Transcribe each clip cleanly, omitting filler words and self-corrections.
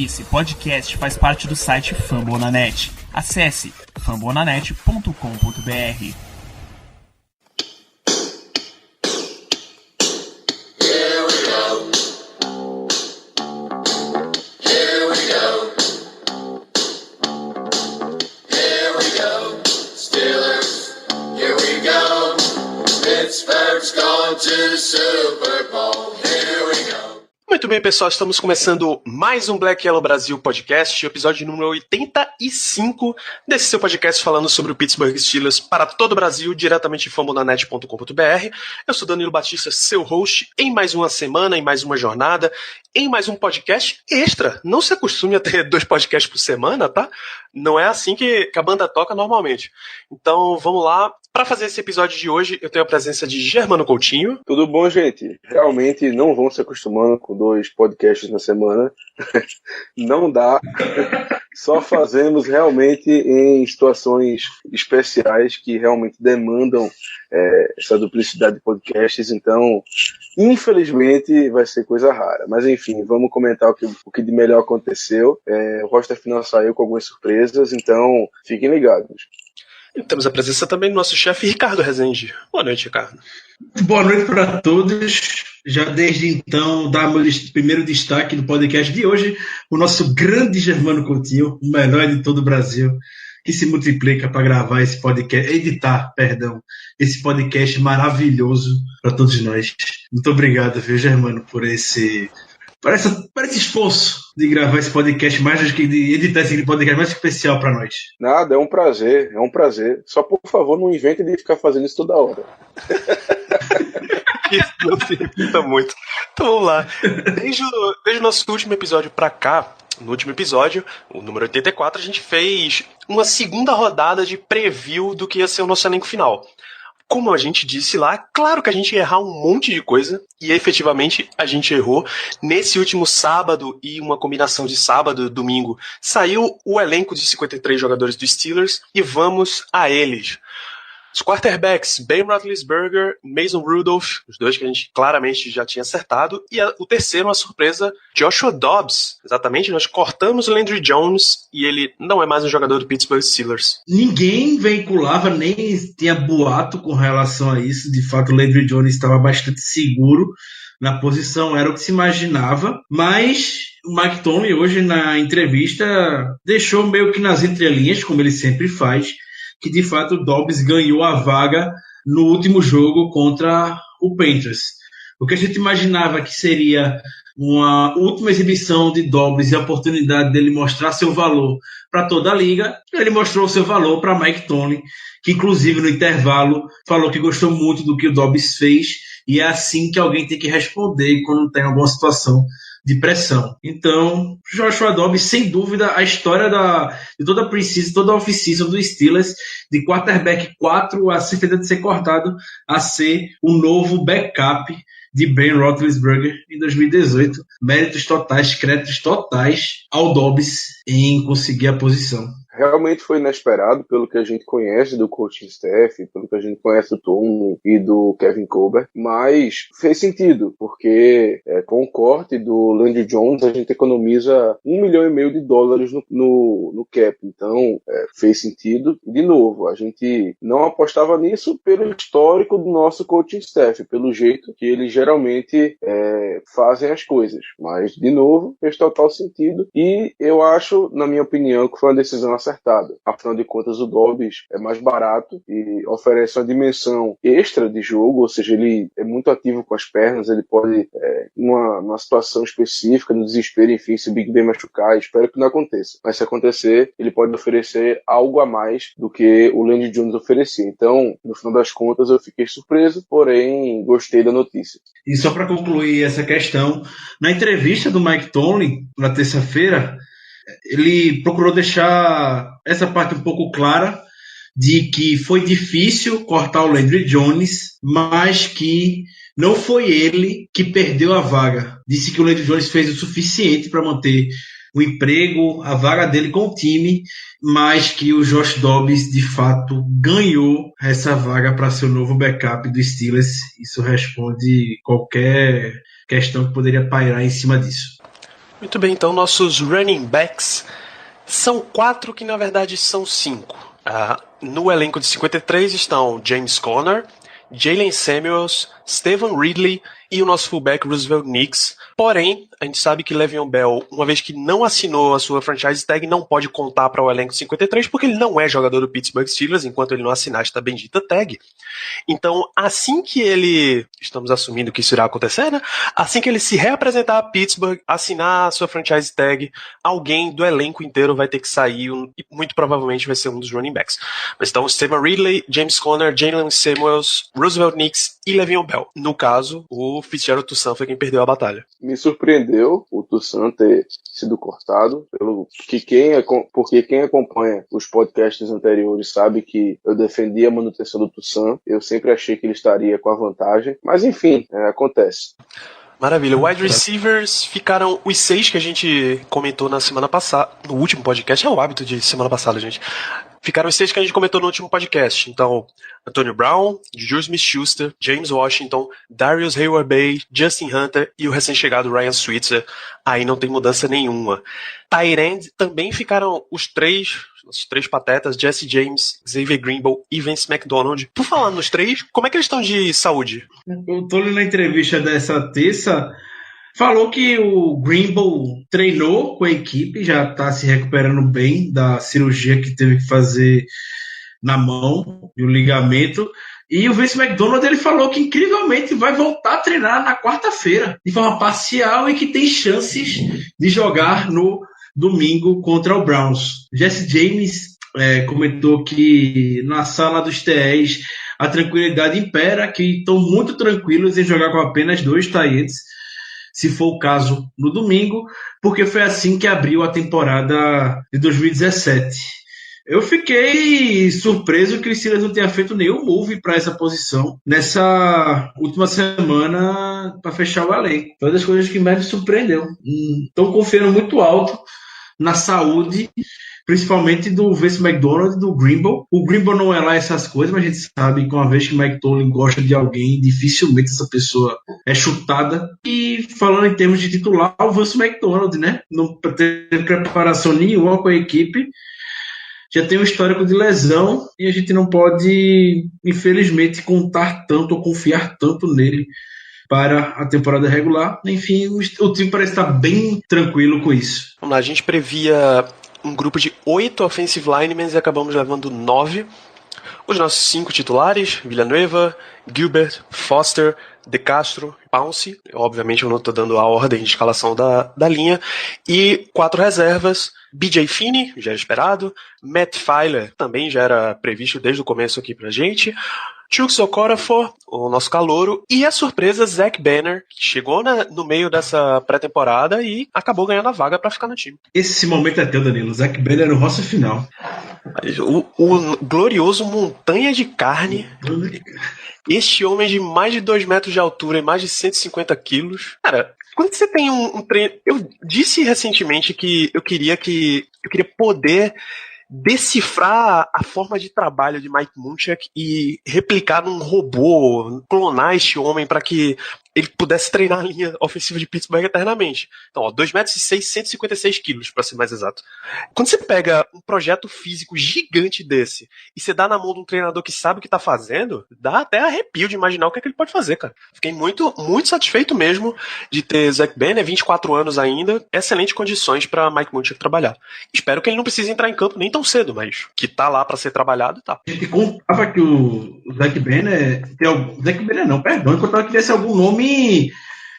Esse podcast faz parte do site Fambonanet. Acesse fambonanet.com.br. Muito bem, pessoal, estamos começando mais um Black Yellow Brasil Podcast, episódio número 85 desse seu podcast falando sobre o Pittsburgh Steelers para todo o Brasil, diretamente de fambonanet.com.br. Eu sou Danilo Batista, seu host, em mais uma semana, em mais uma jornada, em mais um podcast extra. Não se acostume a ter 2 podcasts por semana, tá? Não é assim que a banda toca normalmente. Então, vamos lá. Para fazer esse episódio de hoje, eu tenho a presença de Germano Coutinho. Tudo bom, gente? Realmente não vão se acostumando com 2 podcasts na semana. Não dá. Só fazemos realmente em situações especiais que realmente demandam essa duplicidade de podcasts. Então, infelizmente, vai ser coisa rara. Mas, enfim, vamos comentar o que de melhor aconteceu. O roster final saiu com algumas surpresas, então fiquem ligados. E temos a presença também do nosso chefe Ricardo Rezende. Boa noite, Ricardo. Boa noite para todos. Já desde então, dar meu primeiro destaque do podcast de hoje, o nosso grande Germano Coutinho, o melhor de todo o Brasil, que se multiplica para gravar esse podcast, esse podcast maravilhoso para todos nós. Muito obrigado, viu, Germano, por esse esforço de gravar esse podcast, mais do que de editar esse podcast mais especial para nós. Nada, é um prazer. Só, por favor, não invente de ficar fazendo isso toda hora. Isso não se repita muito. Então vamos lá. Desde o nosso último episódio para cá, no último episódio, o número 84, a gente fez uma segunda rodada de preview do que ia ser o nosso elenco final. Como a gente disse lá, claro que a gente ia errar um monte de coisa, e efetivamente a gente errou. Nesse último sábado, e uma combinação de sábado e domingo, saiu o elenco de 53 jogadores do Steelers, e vamos a eles. Os quarterbacks, Ben Roethlisberger, Mason Rudolph, os 2 que a gente claramente já tinha acertado, e o terceiro, uma surpresa, Joshua Dobbs. Exatamente, nós cortamos o Landry Jones e ele não é mais um jogador do Pittsburgh Steelers. Ninguém veiculava, nem tinha boato com relação a isso. De fato, o Landry Jones estava bastante seguro na posição, era o que se imaginava, mas o Mike Tomlin hoje na entrevista deixou meio que nas entrelinhas, como ele sempre faz, que de fato o Dobbs ganhou a vaga no último jogo contra o Panthers. O que a gente imaginava que seria uma última exibição de Dobbs e a oportunidade dele mostrar seu valor para toda a liga, ele mostrou seu valor para Mike Tomlin, que inclusive no intervalo falou que gostou muito do que o Dobbs fez, e é assim que alguém tem que responder quando tem alguma situação de pressão. Então, Joshua Dobbs, sem dúvida, a história de toda a preseason, toda a off-season do Steelers, de quarterback 4 a ser cortado, a ser o novo backup de Ben Roethlisberger em 2018. Méritos totais, créditos totais ao Dobbs em conseguir a posição. Realmente foi inesperado pelo que a gente conhece do coaching staff, pelo que a gente conhece do Tom e do Kevin Colbert, mas fez sentido, porque com o corte do Landry Jones a gente economiza $1,5 milhão no cap, então fez sentido. De novo, a gente não apostava nisso pelo histórico do nosso coaching staff, pelo jeito que eles geralmente fazem as coisas, mas de novo fez total sentido e eu acho, na minha opinião, que foi uma decisão acertada. Afinal de contas, o Dobbs é mais barato e oferece uma dimensão extra de jogo, ou seja, ele é muito ativo com as pernas, ele pode, numa situação específica, no desespero, enfim, se o Big Ben machucar, espero que não aconteça. Mas se acontecer, ele pode oferecer algo a mais do que o Landry Jones oferecia. Então, no final das contas, eu fiquei surpreso, porém, gostei da notícia. E só para concluir essa questão, na entrevista do Mike Tomlin, na terça-feira, ele procurou deixar essa parte um pouco clara de que foi difícil cortar o Landry Jones, mas que não foi ele que perdeu a vaga. Disse que o Landry Jones fez o suficiente para manter o emprego, a vaga dele com o time, mas que o Josh Dobbs, de fato, ganhou essa vaga para ser o novo backup do Steelers. Isso responde qualquer questão que poderia pairar em cima disso. Muito bem, então nossos running backs são 4 que na verdade são 5. No elenco de 53 estão James Conner, Jalen Samuels, Stevan Ridley e o nosso fullback Roosevelt Nix. Porém, a gente sabe que Le'Veon Bell, uma vez que não assinou a sua franchise tag, não pode contar para o elenco 53 porque ele não é jogador do Pittsburgh Steelers enquanto ele não assinar esta bendita tag. Então, assim que ele, estamos assumindo que isso irá acontecer, né? Assim que ele se reapresentar a Pittsburgh, assinar a sua franchise tag, alguém do elenco inteiro vai ter que sair e muito provavelmente vai ser um dos running backs. Mas então, Stevan Ridley, James Conner, Jalen Samuels, Roosevelt Nix e Le'Veon Bell. No caso, o Fitzgerald Toussaint foi quem perdeu a batalha. Me surpreendeu o Toussaint ter sido cortado, porque quem acompanha os podcasts anteriores sabe que eu defendi a manutenção do Toussaint. Eu sempre achei que ele estaria com a vantagem, mas enfim, acontece. Maravilha. Wide receivers ficaram os 6 que a gente comentou na semana passada, no último podcast. É o hábito de semana passada, gente. Ficaram os 6 que a gente comentou no último podcast. Então, Antonio Brown, Juju Smith-Schuster, James Washington, Darius Heyward-Bey, Justin Hunter e o recém-chegado Ryan Switzer. Aí não tem mudança nenhuma. Tight end também ficaram os três patetas, Jesse James, Xavier Greenbow e Vince McDonald. Por falar nos 3, como é que eles estão de saúde? O Tony, na entrevista dessa terça, falou que o Greenbow treinou com a equipe, já está se recuperando bem da cirurgia que teve que fazer na mão e o ligamento. E o Vince McDonald, ele falou que incrivelmente vai voltar a treinar na quarta-feira, de forma parcial, e que tem chances de jogar no domingo contra o Browns. Jesse James comentou que na sala dos TEs a tranquilidade impera, que estão muito tranquilos em jogar com apenas 2 tight ends, se for o caso, no domingo, porque foi assim que abriu a temporada de 2017. Eu fiquei surpreso que o Steelers não tenha feito nenhum move para essa posição nessa última semana para fechar o elenco. Foi uma das coisas que mais me surpreendeu. Estão confiando muito alto na saúde, principalmente do Vince McDonald e do Greenbow. O Greenbow não é lá essas coisas, mas a gente sabe que uma vez que o Mike Tomlin gosta de alguém, dificilmente essa pessoa é chutada. E falando em termos de titular, o Vince McDonald, né? Não tem preparação nenhuma com a equipe, já tem um histórico de lesão e a gente não pode, infelizmente, contar tanto ou confiar tanto nele para a temporada regular. Enfim, o time parece estar bem tranquilo com isso. Vamos lá, a gente previa um grupo de 8 offensive linemen e acabamos levando 9. Os nossos 5 titulares, Villanueva, Gilbert, Foster, De Castro, Pounce, obviamente eu não estou dando a ordem de escalação da linha, e 4 reservas, BJ Finney, já era esperado, Matt Filer, também já era previsto desde o começo aqui pra gente, Chuks Okorafor, o nosso calouro, e a surpresa Zach Banner, que chegou no meio dessa pré-temporada e acabou ganhando a vaga para ficar no time. Esse momento é teu, Danilo. Zach Banner no roster final. O glorioso montanha de carne. Este homem de mais de 2 metros de altura e mais de 150 quilos. Cara, quando você tem um treino... Eu disse recentemente que eu queria poder decifrar a forma de trabalho de Mike Munchak e replicar num robô, clonar este homem para que ele pudesse treinar a linha ofensiva de Pittsburgh eternamente. Então, ó, 2 metros e 6, 156 quilos, para ser mais exato. Quando você pega um projeto físico gigante desse e você dá na mão de um treinador que sabe o que tá fazendo, dá até arrepio de imaginar o que é que ele pode fazer, cara. Fiquei muito, muito satisfeito mesmo de ter Zach Banner, 24 anos ainda, excelentes condições para Mike Munchak trabalhar. Espero que ele não precise entrar em campo nem tão cedo, mas que tá lá para ser trabalhado, tá. A gente contava que o Zach Banner... Zach Banner não, perdão, eu contava que tivesse algum nome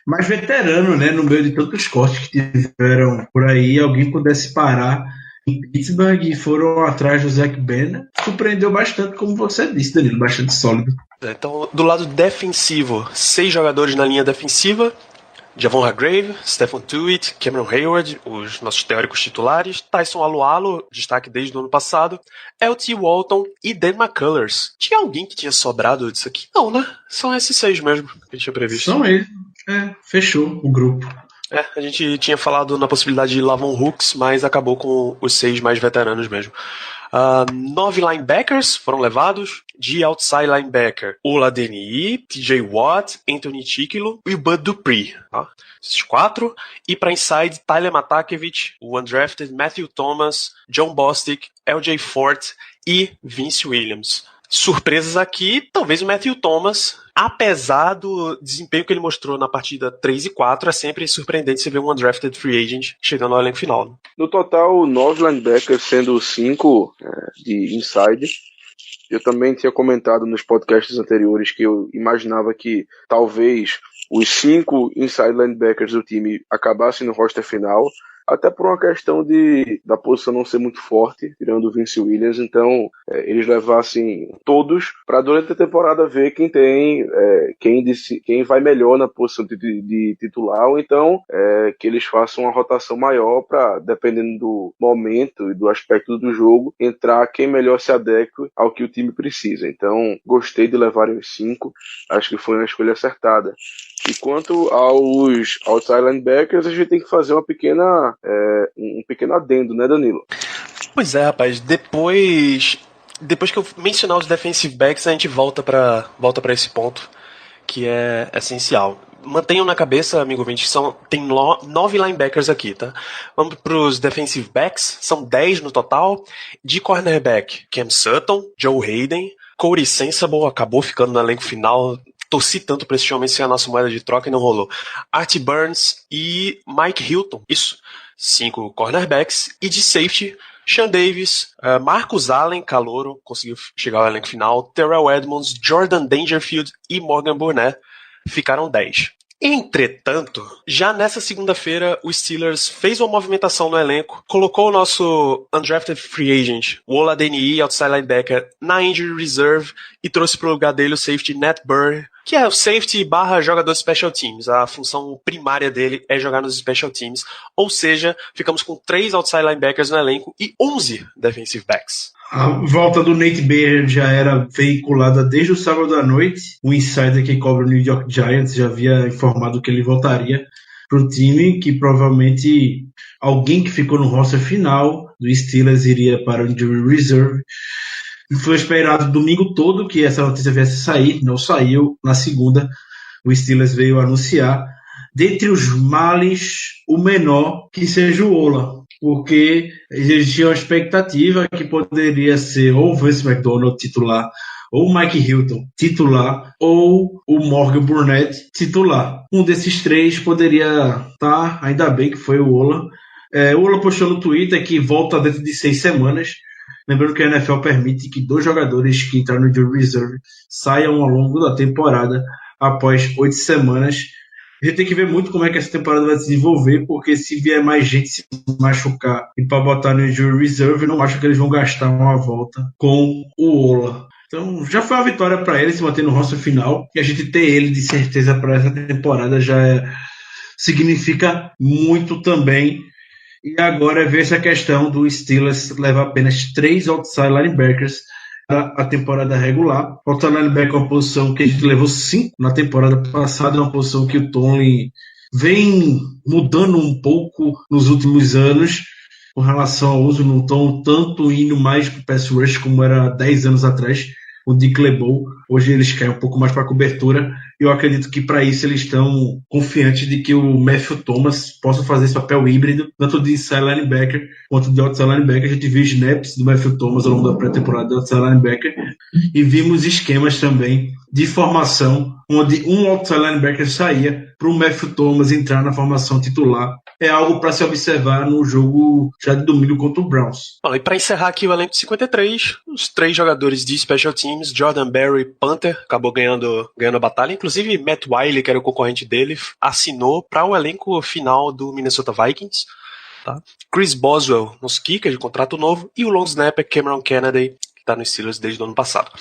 mais veterano, né, no meio de tantos cortes que tiveram por aí, alguém pudesse parar em Pittsburgh e foram atrás do Zach Banner. Surpreendeu bastante, como você disse, Danilo, bastante sólido. Então, do lado defensivo, 6 jogadores na linha defensiva: Javon Hargrave, Stephen Tuitt, Cameron Hayward, os nossos teóricos titulares, Tyson Alualo, destaque desde o ano passado, L.T. Walton e Dan McCullers. Tinha alguém que tinha sobrado disso aqui? Não, né? São esses 6 mesmo que a gente tinha previsto. São eles. Fechou o grupo. A gente tinha falado na possibilidade de Lavon Hooks, mas acabou com os 6 mais veteranos mesmo. 9 linebackers foram levados. De outside linebacker, Oladeni, TJ Watt, Anthony Chiquilo e o Bud Dupree. Tá? Esses 4. E para inside, Tyler Matakevich, o undrafted Matthew Thomas, John Bostic, LJ Fort e Vince Williams. Surpresas aqui, talvez o Matthew Thomas, apesar do desempenho que ele mostrou na partida 3 e 4, é sempre surpreendente você ver um undrafted free agent chegando ao elenco final. Né? No total, 9 linebackers, sendo 5 de inside. Eu também tinha comentado nos podcasts anteriores que eu imaginava que talvez os 5 inside linebackers do time acabassem no roster final, até por uma questão da posição não ser muito forte, tirando o Vince Williams, então eles levassem todos para durante a temporada ver quem vai melhor na posição de titular, ou então que eles façam uma rotação maior para, dependendo do momento e do aspecto do jogo, entrar quem melhor se adeque ao que o time precisa. Então, gostei de levarem os 5, acho que foi uma escolha acertada. E quanto aos outside linebackers, a gente tem que fazer um pequeno adendo, né, Danilo? Pois é, rapaz. Depois que eu mencionar os defensive backs, a gente volta pra esse ponto, que é essencial. Mantenham na cabeça, amigo ouvinte, tem 9 linebackers aqui, tá? Vamos pros defensive backs, são 10 no total. De cornerback, Cam Sutton, Joe Hayden, Corey Sensible, acabou ficando no elenco final. Torci tanto pra esse homem ser a nossa moeda de troca e não rolou. Artie Burns e Mike Hilton. Isso. 5 cornerbacks. E de safety, Sean Davis, Marcus Allen, calouro, conseguiu chegar ao elenco final. Terrell Edmonds, Jordan Dangerfield e Morgan Burnett ficaram 10. Entretanto, já nessa segunda-feira, o Steelers fez uma movimentação no elenco, colocou o nosso undrafted free agent, o Oladeni, outside linebacker, na injury reserve e trouxe para o lugar dele o safety Nat Burr, que é o safety / jogador de special teams. A função primária dele é jogar nos special teams, ou seja, ficamos com 3 outside linebackers no elenco e 11 defensive backs. A volta do Nate Baird já era veiculada desde o sábado à noite. O insider que cobre o New York Giants já havia informado que ele voltaria para o time, que provavelmente alguém que ficou no roster final do Steelers iria para o injury reserve. Foi esperado domingo todo que essa notícia viesse sair, não saiu. Na segunda, o Steelers veio anunciar, dentre os males, o menor, que seja o Ola, porque existia uma expectativa que poderia ser ou o Vince McDonald titular, ou o Mike Hilton titular, ou o Morgan Burnett titular. Um desses 3 poderia estar, ainda bem que foi o Ola. O Ola postou no Twitter que volta dentro de 6 semanas. Lembrando que a NFL permite que 2 jogadores que entraram no injury reserve saiam ao longo da temporada após 8 semanas. A gente tem que ver muito como é que essa temporada vai se desenvolver, porque se vier mais gente se machucar e para botar no injury reserve, não acho que eles vão gastar uma volta com o Ola. Então já foi uma vitória para ele se manter no roster final, e a gente ter ele de certeza para essa temporada já significa muito também. E agora é ver essa questão do Steelers levar apenas 3 outside linebackers para a temporada regular. Outside linebacker é uma posição que a gente levou 5 na temporada passada, é uma posição que o Tony vem mudando um pouco nos últimos anos com relação ao uso, não estão tanto indo mais para o pass rush como era 10 anos atrás, o Dick LeBeau. Hoje eles querem um pouco mais para a cobertura, e eu acredito que para isso eles estão confiantes de que o Matthew Thomas possa fazer esse papel híbrido, tanto de inside linebacker quanto de outside linebacker. A gente viu snaps do Matthew Thomas ao longo da pré-temporada de outside linebacker, e vimos esquemas também de formação, onde um outside linebacker saía para o Matthew Thomas entrar na formação titular. É algo para se observar no jogo já de domingo contra o Browns. Bom, e para encerrar aqui o elenco de 53, os 3 jogadores de special teams, Jordan Berry, Panther, acabou ganhando a batalha. Inclusive, Matt Wiley, que era o concorrente dele, assinou para o elenco final do Minnesota Vikings. Tá? Chris Boswell nos kickers de contrato novo, e o long snapper Cameron Kennedy, que está nos Steelers desde o ano passado.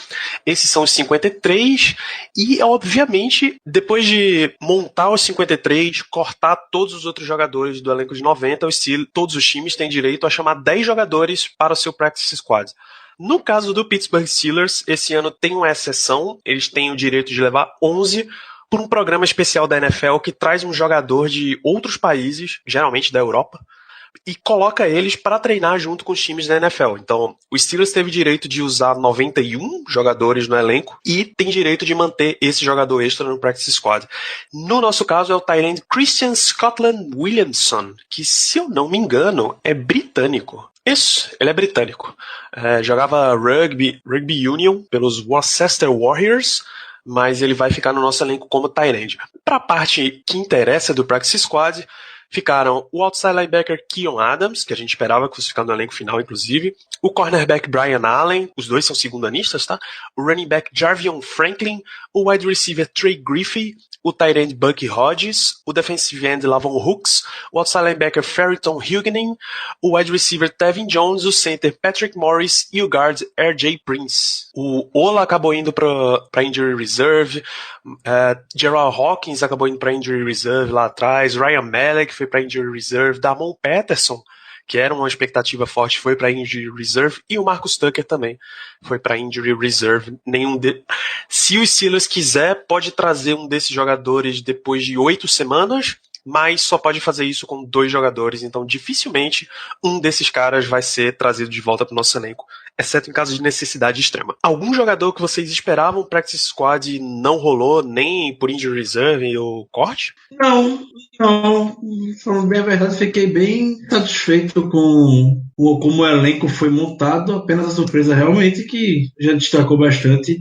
Esses são os 53, e obviamente, depois de montar os 53, cortar todos os outros jogadores do elenco de 90, todos os times têm direito a chamar 10 jogadores para o seu practice squad. No caso do Pittsburgh Steelers, esse ano tem uma exceção, eles têm o direito de levar 11 por um programa especial da NFL que traz um jogador de outros países, geralmente da Europa, e coloca eles para treinar junto com os times da NFL. Então, o Steelers teve direito de usar 91 jogadores no elenco e tem direito de manter esse jogador extra no practice squad. No nosso caso é o tight end Christian Scotland Williamson, que, se eu não me engano, é britânico. Isso, ele é britânico. Jogava Rugby Union pelos Worcester Warriors, mas ele vai ficar no nosso elenco como tight end. Para a parte que interessa do practice squad, ficaram o outside linebacker Keon Adams, que a gente esperava que fosse ficar no elenco final, inclusive, o cornerback Brian Allen, os dois são segundanistas, tá? O running back Jarvion Franklin, o wide receiver Trey Griffey, o tight end Bucky Hodges, o defensive end Lavon Hooks, o outside linebacker Ferriton Huguenin, o wide receiver Tevin Jones, o center Patrick Morris e o guard R.J. Prince. O Ola acabou indo para injury reserve, Gerald Hawkins acabou indo para injury reserve lá atrás, Ryan Malek foi para injury reserve, Damon Patterson, que era uma expectativa forte, foi para injury reserve, e o Marcus Tucker também foi para injury reserve. Se o Steelers quiser, pode trazer um desses jogadores depois de 8 semanas, mas só pode fazer isso com 2 jogadores, então dificilmente um desses caras vai ser trazido de volta para o nosso elenco, exceto em caso de necessidade extrema. Algum jogador que vocês esperavam practice squad não rolou, nem por injury reserve ou corte? Não. Falando bem a verdade, fiquei bem satisfeito com como o elenco foi montado. Apenas a surpresa realmente que já destacou bastante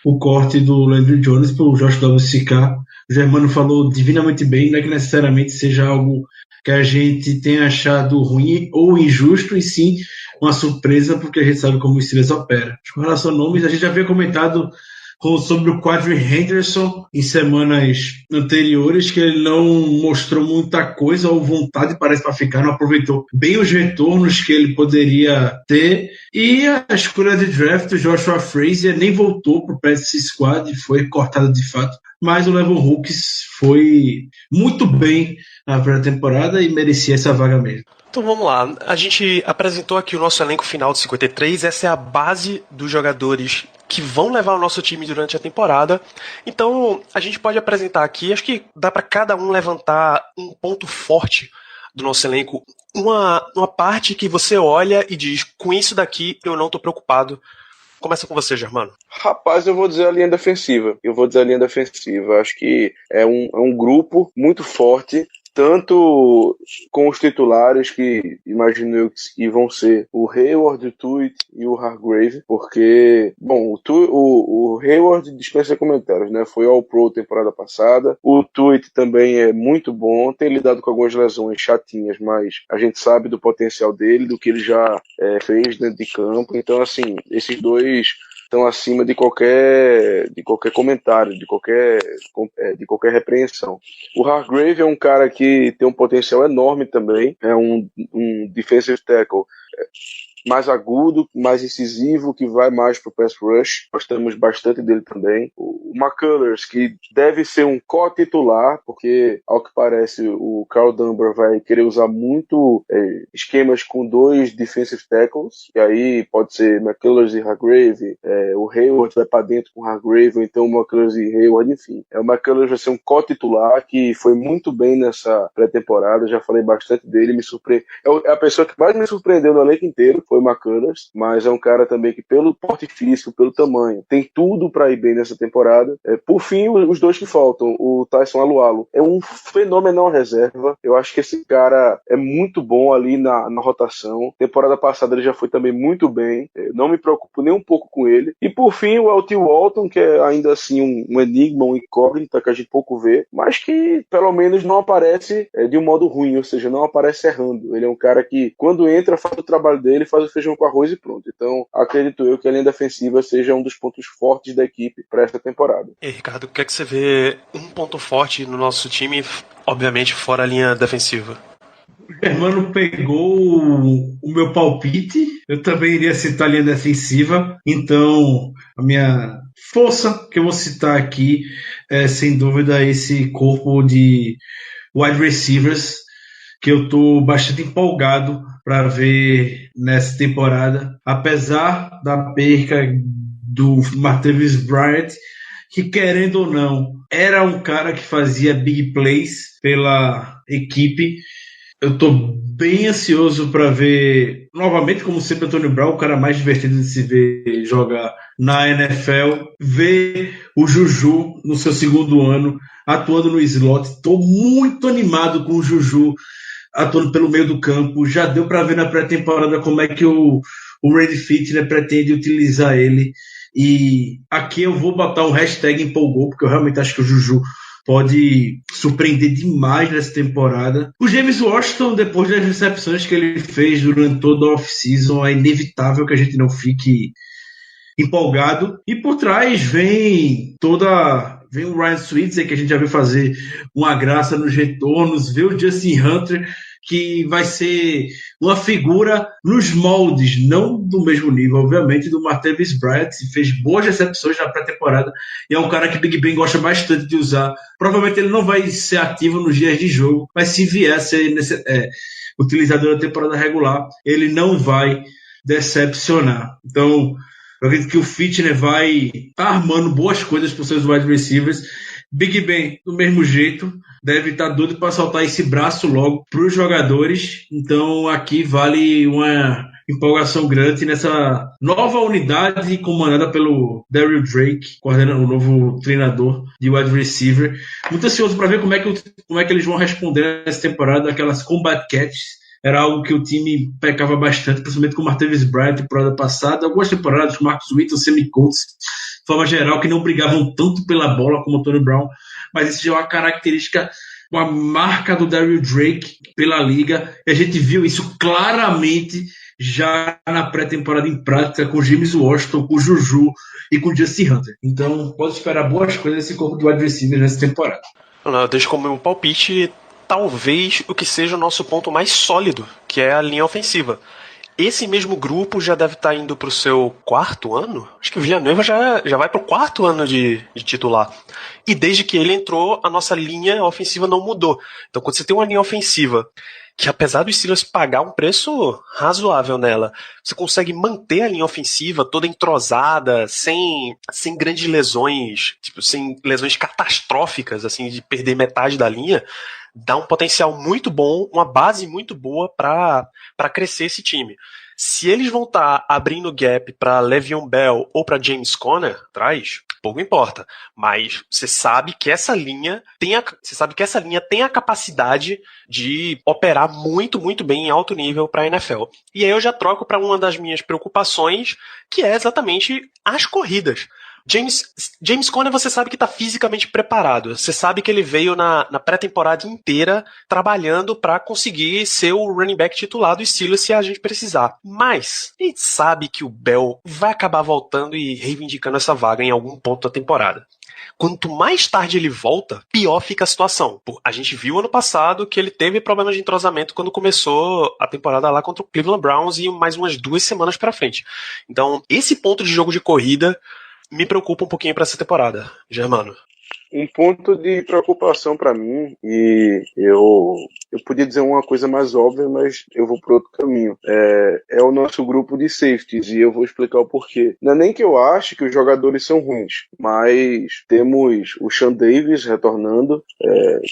o corte do Landry Jones pelo Josh Dobbs ficar. O Germano falou divinamente bem, não é que necessariamente seja algo que a gente tenha achado ruim ou injusto, e sim uma surpresa, porque a gente sabe como o Steelers opera. Com relação a nomes, a gente já havia comentado sobre o Quadri Henderson em semanas anteriores, que ele não mostrou muita coisa ou vontade, parece, para ficar, não aproveitou bem os retornos que ele poderia ter, e a escolha de draft, o Joshua Frazier, nem voltou para o practice squad, foi cortado de fato, mas o Lavon Hooks foi muito bem na primeira temporada e merecia essa vaga mesmo. Então vamos lá, a gente apresentou aqui o nosso elenco final de 53, essa é a base dos jogadores que vão levar o nosso time durante a temporada. Então a gente pode apresentar aqui, acho que dá para cada um levantar um ponto forte do nosso elenco, uma parte que você olha e diz, com isso daqui eu não tô preocupado. Começa com você, Germano. Rapaz, eu vou dizer a linha defensiva. Acho que é um grupo muito forte, tanto com os titulares, que imagino eu que vão ser o Hayward, o Tuitt e o Hargrave, porque, bom, o Hayward dispensa comentários, né? Foi All-Pro temporada passada, o Tuitt também é muito bom, tem lidado com algumas lesões chatinhas, mas a gente sabe do potencial dele, do que ele já fez dentro de campo, então, assim, esses dois estão acima de qualquer comentário, de qualquer repreensão. O Hargrave é um cara que tem um potencial enorme também, é um defensive tackle mais agudo, mais incisivo, que vai mais pro pass rush. Gostamos bastante dele também. O McCullers, que deve ser um co-titular, porque, ao que parece, o Carl Dunbar vai querer usar muito esquemas com 2 defensive tackles, e aí pode ser McCullers e Hargrave, o Hayward vai para dentro com o Hargrave, ou então o McCullers e Hayward, enfim. O McCullers vai ser um co-titular, que foi muito bem nessa pré-temporada, já falei bastante dele, me surpreendeu. É a pessoa que mais me surpreendeu no elenco inteiro, foi o McCullers, mas é um cara também que, pelo porte físico, pelo tamanho, tem tudo para ir bem nessa temporada. Por fim, os 2 que faltam, o Tyson Alualo é um fenomenal reserva. Eu acho que esse cara é muito bom ali na rotação. Temporada passada ele já foi também muito bem. Não me preocupo nem um pouco com ele. E por fim, o L.T. Walton, que é ainda assim um enigma, um incógnita que a gente pouco vê, mas que pelo menos não aparece de um modo ruim, ou seja, não aparece errando. Ele é um cara que, quando entra, faz o trabalho dele, faz o feijão com arroz e pronto. Então, acredito eu que a linha defensiva seja um dos pontos fortes da equipe para essa temporada. E Ricardo, o que é que você vê um ponto forte no nosso time, obviamente fora a linha defensiva? O Germano pegou o meu palpite, eu também iria citar a linha defensiva, então a minha força que eu vou citar aqui é, sem dúvida, esse corpo de wide receivers que eu estou bastante empolgado para ver nessa temporada, apesar da perca do Martavis Bryant, que, querendo ou não, era um cara que fazia big plays pela equipe. Eu tô bem ansioso para ver, novamente, como sempre, Antônio Brown, o cara mais divertido de se ver jogar na NFL. Ver o Juju no seu segundo ano atuando no slot. Estou muito animado com o Juju atuando pelo meio do campo. Já deu para ver na pré-temporada como é que o Randy Fichtner pretende utilizar ele. E aqui eu vou botar um hashtag empolgou, porque eu realmente acho que o Juju pode surpreender demais nessa temporada. O James Washington, depois das recepções que ele fez durante toda a off-season, é inevitável que a gente não fique empolgado. E por trás vem o Ryan Switzer, que a gente já viu fazer uma graça nos retornos, vê o Justin Hunter, que vai ser uma figura nos moldes, não do mesmo nível, obviamente, do Martavis Bryant, que fez boas recepções na pré-temporada, e é um cara que Big Ben gosta bastante de usar. Provavelmente ele não vai ser ativo nos dias de jogo, mas se vier a ser utilizado na temporada regular, ele não vai decepcionar. Então, eu acredito que o Fichtner vai estar armando boas coisas para os seus wide receivers. Big Ben, do mesmo jeito, deve estar doido para soltar esse braço logo para os jogadores. Então, aqui vale uma empolgação grande nessa nova unidade comandada pelo Daryl Drake, coordenando o novo treinador de wide receiver. Muito ansioso para ver como é que eles vão responder nessa temporada, aquelas combat catches. Era algo que o time pecava bastante, principalmente com o Martavis Bryant na temporada passada. Algumas temporadas com o Marcus Whittle, Sammy Coates, de forma geral, que não brigavam tanto pela bola como o Tony Brown. Mas isso já é uma característica, uma marca do Daryl Drake pela liga. E a gente viu isso claramente já na pré-temporada em prática com o James Washington, com o Juju e com o Justin Hunter. Então, pode esperar boas coisas desse corpo de wide receiver nessa temporada. Eu deixo como meu palpite talvez o que seja o nosso ponto mais sólido, que é a linha ofensiva. Esse mesmo grupo já deve estar indo para o seu quarto ano. Acho que o Villanueva já vai para o quarto ano de titular. E desde que ele entrou, a nossa linha ofensiva não mudou. Então, quando você tem uma linha ofensiva que, apesar dos Steelers pagar um preço razoável nela, você consegue manter a linha ofensiva toda entrosada, sem grandes lesões, tipo, sem lesões catastróficas, assim, de perder metade da linha, dá um potencial muito bom, uma base muito boa para crescer esse time. Se eles vão estar abrindo gap para Le'Veon Bell ou para James Conner atrás, pouco importa. Mas você sabe que essa linha tem a capacidade de operar muito, muito bem em alto nível para a NFL. E aí eu já troco para uma das minhas preocupações, que é exatamente as corridas. James Conner, você sabe que está fisicamente preparado. Você sabe que ele veio na pré-temporada inteira trabalhando para conseguir ser o running back titular do Steelers se a gente precisar. Mas a gente sabe que o Bell vai acabar voltando e reivindicando essa vaga em algum ponto da temporada. Quanto mais tarde ele volta, pior fica a situação. A gente viu ano passado que ele teve problemas de entrosamento quando começou a temporada lá contra o Cleveland Browns e mais umas 2 semanas para frente. Então, esse ponto de jogo de corrida me preocupa um pouquinho para essa temporada, Germano. Um ponto de preocupação para mim, e eu podia dizer uma coisa mais óbvia, mas eu vou para outro caminho, é o nosso grupo de safeties, e eu vou explicar o porquê. Não é nem que eu ache que os jogadores são ruins, mas temos o Sean Davis retornando,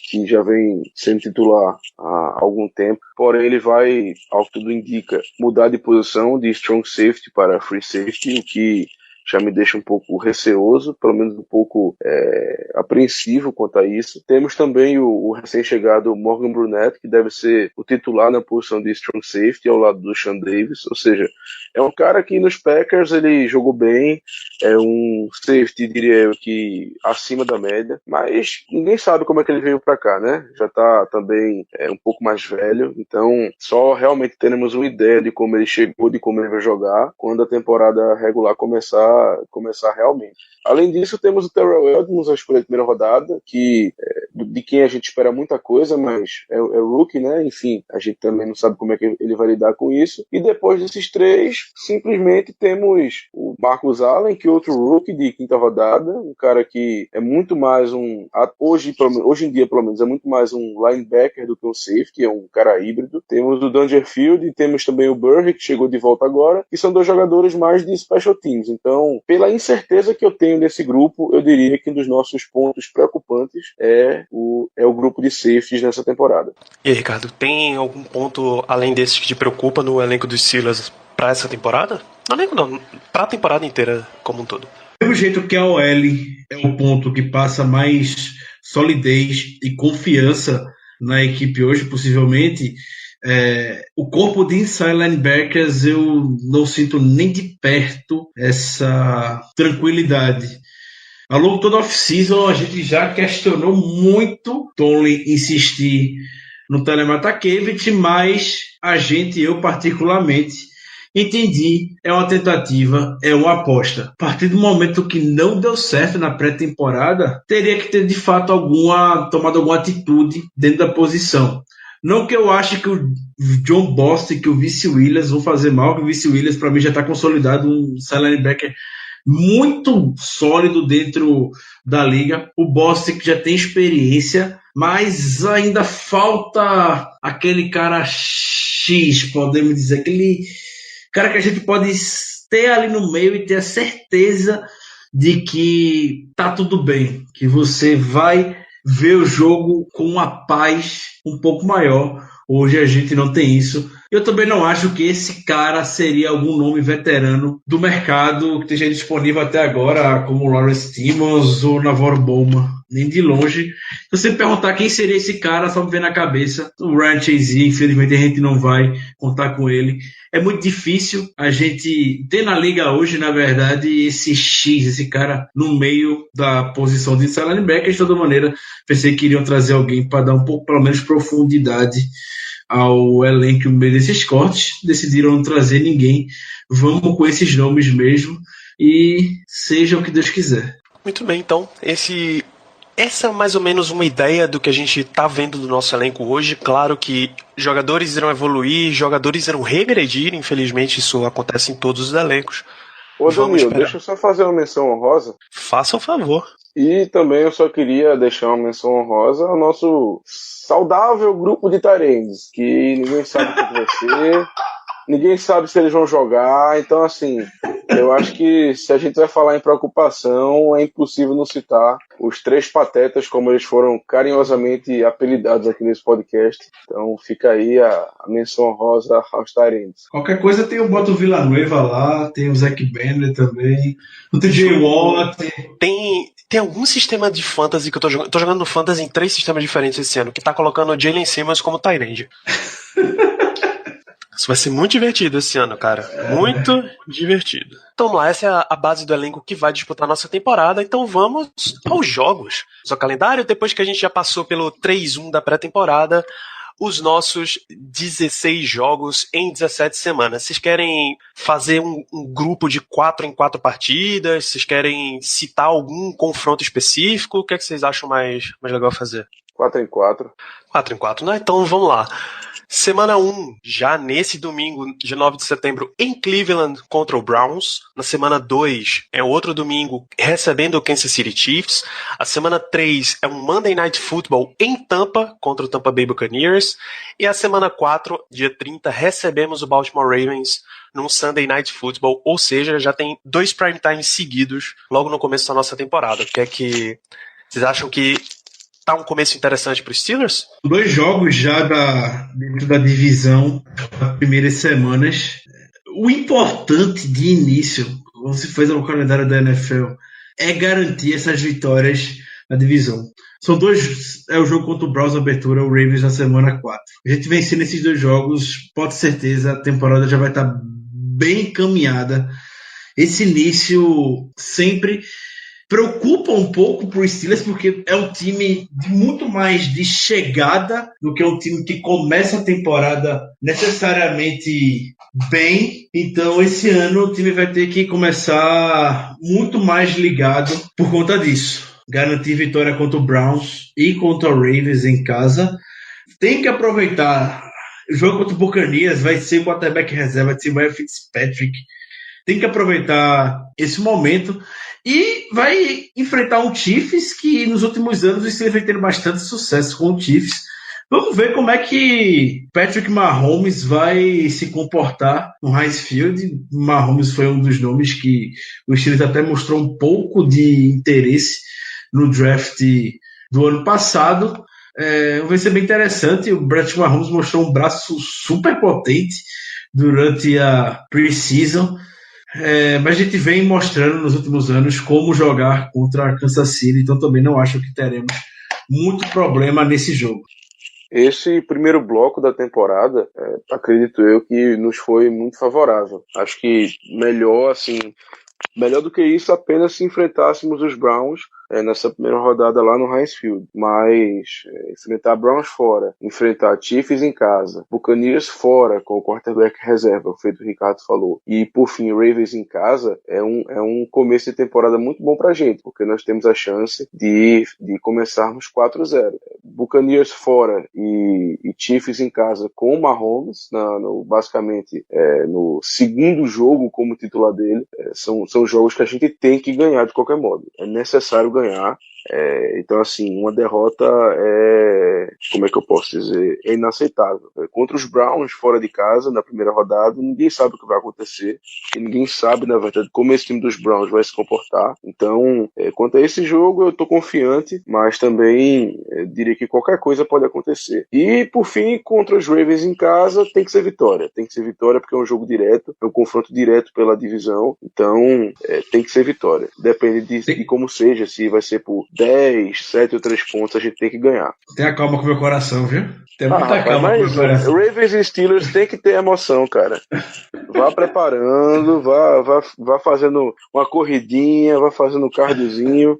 que já vem sendo titular há algum tempo, porém ele vai, ao que tudo indica, mudar de posição de strong safety para free safety, o que já me deixa um pouco receoso, pelo menos um pouco apreensivo quanto a isso. Temos também o recém-chegado Morgan Burnett, que deve ser o titular na posição de strong safety, ao lado do Sean Davis, ou seja, é um cara que nos Packers ele jogou bem, é um safety, diria eu, que acima da média, mas ninguém sabe como é que ele veio pra cá, né? Já tá também um pouco mais velho, então só realmente teremos uma ideia de como ele chegou, de como ele vai jogar, quando a temporada regular começar realmente. Além disso, temos o Terrell Edmonds, a escolha de primeira rodada, de quem a gente espera muita coisa, mas é rookie, né? Enfim, a gente também não sabe como é que ele vai lidar com isso. E depois desses três, simplesmente temos o Marcus Allen, que outro rookie de quinta rodada, um cara que é muito mais hoje em dia pelo menos, é muito mais um linebacker do que um safety, é um cara híbrido. Temos o Dangerfield e temos também o Burry, que chegou de volta agora, que são dois jogadores mais de special teams. Então, pela incerteza que eu tenho nesse grupo, eu diria que um dos nossos pontos preocupantes é o grupo de safeties nessa temporada. E aí, Ricardo, tem algum ponto além desses que te preocupa no elenco dos Steelers para essa temporada? Não, para a temporada inteira como um todo. Do mesmo jeito que a OL é o ponto que passa mais solidez e confiança na equipe hoje, possivelmente, o corpo de inside linebackers eu não sinto nem de perto essa tranquilidade. Ao longo de toda a off-season, a gente já questionou muito Tomlin insistir no Telematakevich, mas eu particularmente, entendi, é uma tentativa, é uma aposta. A partir do momento que não deu certo na pré-temporada, teria que ter, de fato, tomado alguma atitude dentro da posição. Não que eu ache que o John Bostic e que o Vince Williams vão fazer mal, que o Vince Williams, para mim, já está consolidado, um linebacker muito sólido dentro da liga. O Bostic já tem experiência, mas ainda falta aquele cara X, podemos dizer, aquele cara que a gente pode ter ali no meio e ter a certeza de que tá tudo bem, que você vai ver o jogo com uma paz um pouco maior. Hoje a gente não tem isso. Eu também não acho que esse cara seria algum nome veterano do mercado que esteja disponível até agora, como o Lawrence Timmons ou Navarro Bowman, nem de longe. Se você me perguntar quem seria esse cara, só me vem na cabeça o Ryan Chase, infelizmente a gente não vai contar com ele. É muito difícil a gente ter na liga hoje, na verdade, esse X, esse cara no meio da posição de inside linebacker. De toda maneira, pensei que iriam trazer alguém para dar um pouco, pelo menos, profundidade ao elenco no meio desses cortes. Decidiram não trazer ninguém. Vamos com esses nomes mesmo e seja o que Deus quiser. Muito bem, então, essa é mais ou menos uma ideia do que a gente está vendo do nosso elenco hoje. Claro que jogadores irão evoluir, jogadores irão regredir, infelizmente isso acontece em todos os elencos. Ô Danilo, deixa eu só fazer uma menção honrosa. Faça o favor. E também eu só queria deixar uma menção honrosa ao nosso saudável grupo de tarendes, que ninguém sabe o que vai ser, ninguém sabe se eles vão jogar. Então, assim, eu acho que se a gente vai falar em preocupação, é impossível não citar os três patetas, como eles foram carinhosamente apelidados aqui nesse podcast. Então fica aí a menção honrosa aos tarendes. Qualquer coisa tem o Boto Villanueva lá, tem o Zach Banner também, o TJ Watt. Tem algum sistema de fantasy que eu tô jogando no fantasy em 3 sistemas diferentes esse ano, que tá colocando o Jalen Simmons como tight end. Isso vai ser muito divertido esse ano, cara. Muito divertido. Então vamos lá, essa é a base do elenco que vai disputar a nossa temporada. Então vamos aos jogos. Seu calendário, depois que a gente já passou pelo 3-1 da pré-temporada, os nossos 16 jogos em 17 semanas. Vocês querem fazer um grupo de 4 em 4 partidas? Vocês querem citar algum confronto específico? O que é que vocês acham mais legal fazer? 4 em 4. 4 em 4, né? Então vamos lá. Semana 1, já nesse domingo, de 9 de setembro, em Cleveland contra o Browns. Na semana 2, é outro domingo, recebendo o Kansas City Chiefs. A semana 3 é um Monday Night Football em Tampa, contra o Tampa Bay Buccaneers. E a semana 4, dia 30, recebemos o Baltimore Ravens num Sunday Night Football. Ou seja, já tem 2 prime times seguidos logo no começo da nossa temporada. O que é que vocês acham que tá um começo interessante para os Steelers? 2 jogos já dentro da divisão das primeiras semanas. O importante de início, como se fez no calendário da NFL, é garantir essas vitórias na divisão. São 2, é o jogo contra o Browns, abertura, o Ravens na semana 4. A gente vencendo esses 2 jogos, pode ter certeza, a temporada já vai estar bem encaminhada. Esse início sempre preocupa um pouco para os Steelers, porque é um time muito mais de chegada do que um time que começa a temporada necessariamente bem. Então esse ano o time vai ter que começar muito mais ligado por conta disso. Garantir vitória contra o Browns e contra o Ravens em casa. Tem que aproveitar. O jogo contra o Buccaneers vai ser o quarterback reserva, vai ser o Ryan Fitzpatrick. tem que aproveitar esse momento e vai enfrentar um Chiefs que nos últimos anos o Steelers vem tendo bastante sucesso com o Chiefs. Vamos ver como é que Patrick Mahomes vai se comportar no Heinz Field. Mahomes foi um dos nomes que o Steelers até mostrou um pouco de interesse no draft do ano passado. Vai ser bem interessante. O Patrick Mahomes mostrou um braço super potente durante a pre-season. Mas a gente vem mostrando nos últimos anos como jogar contra a Kansas City, então também não acho que teremos muito problema nesse jogo. Esse primeiro bloco da temporada, acredito eu que nos foi muito favorável. Acho que melhor do que isso, apenas se enfrentássemos os Browns nessa primeira rodada lá no Heinz Field. Mas enfrentar Browns fora, enfrentar Chiefs em casa, Buccaneers fora com o quarterback reserva, feito o Ricardo falou, e por fim Ravens em casa, é um começo de temporada muito bom pra gente, porque nós temos a chance de começarmos 4-0. Buccaneers fora e Chiefs em casa com o Mahomes, basicamente no segundo jogo como titular dele, são jogos que a gente tem que ganhar de qualquer modo. É necessário ganhar. Então, assim, uma derrota como é que eu posso dizer? É inaceitável. Contra os Browns, fora de casa, na primeira rodada, ninguém sabe o que vai acontecer. E ninguém sabe, na verdade, como esse time dos Browns vai se comportar. Então, quanto a esse jogo, eu tô confiante, mas também diria que qualquer coisa pode acontecer. E, por fim, contra os Ravens em casa, tem que ser vitória. Tem que ser vitória porque é um jogo direto, é um confronto direto pela divisão. Então, tem que ser vitória. Depende de como seja, se vai ser por 10, 7 ou 3 pontos, a gente tem que ganhar. Tenha calma com o meu coração, viu? Tem muita calma com o meu coração. Ravens e Steelers tem que ter emoção, cara. Vá preparando, vá fazendo uma corridinha, vá fazendo um cardiozinho,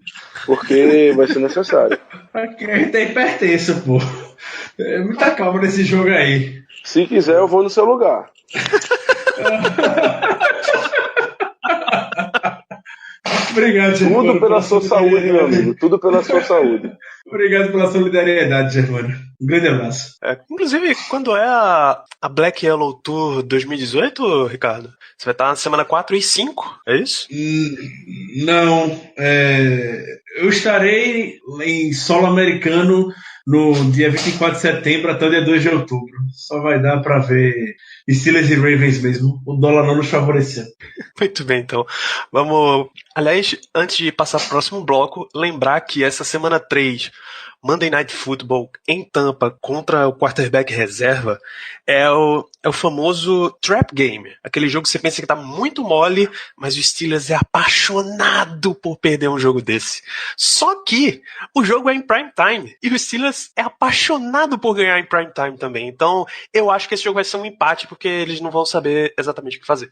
porque vai ser necessário. Aqui a gente é hipertenso, pô. Muita calma nesse jogo aí. Se quiser, eu vou no seu lugar. Obrigado, Germano. Tudo pela sua saúde, meu amigo. Tudo pela sua saúde. Obrigado pela solidariedade, Germano. Um grande abraço. Inclusive, quando é a Black Yellow Tour 2018, Ricardo? Você vai estar na semana 4 e 5, é isso? Não. Eu estarei em solo americano no dia 24 de setembro até o dia 2 de outubro. Só vai dar para ver Steelers e Ravens mesmo. O dólar não nos favoreceu. Muito bem, então. Vamos... Aliás, antes de passar para o próximo bloco, lembrar que essa semana 3, Monday Night Football em Tampa contra o quarterback reserva, é o famoso trap game. Aquele jogo que você pensa que tá muito mole, mas o Steelers é apaixonado por perder um jogo desse. Só que o jogo é em prime time e o Steelers é apaixonado por ganhar em prime time também. Então eu acho que esse jogo vai ser um empate porque eles não vão saber exatamente o que fazer.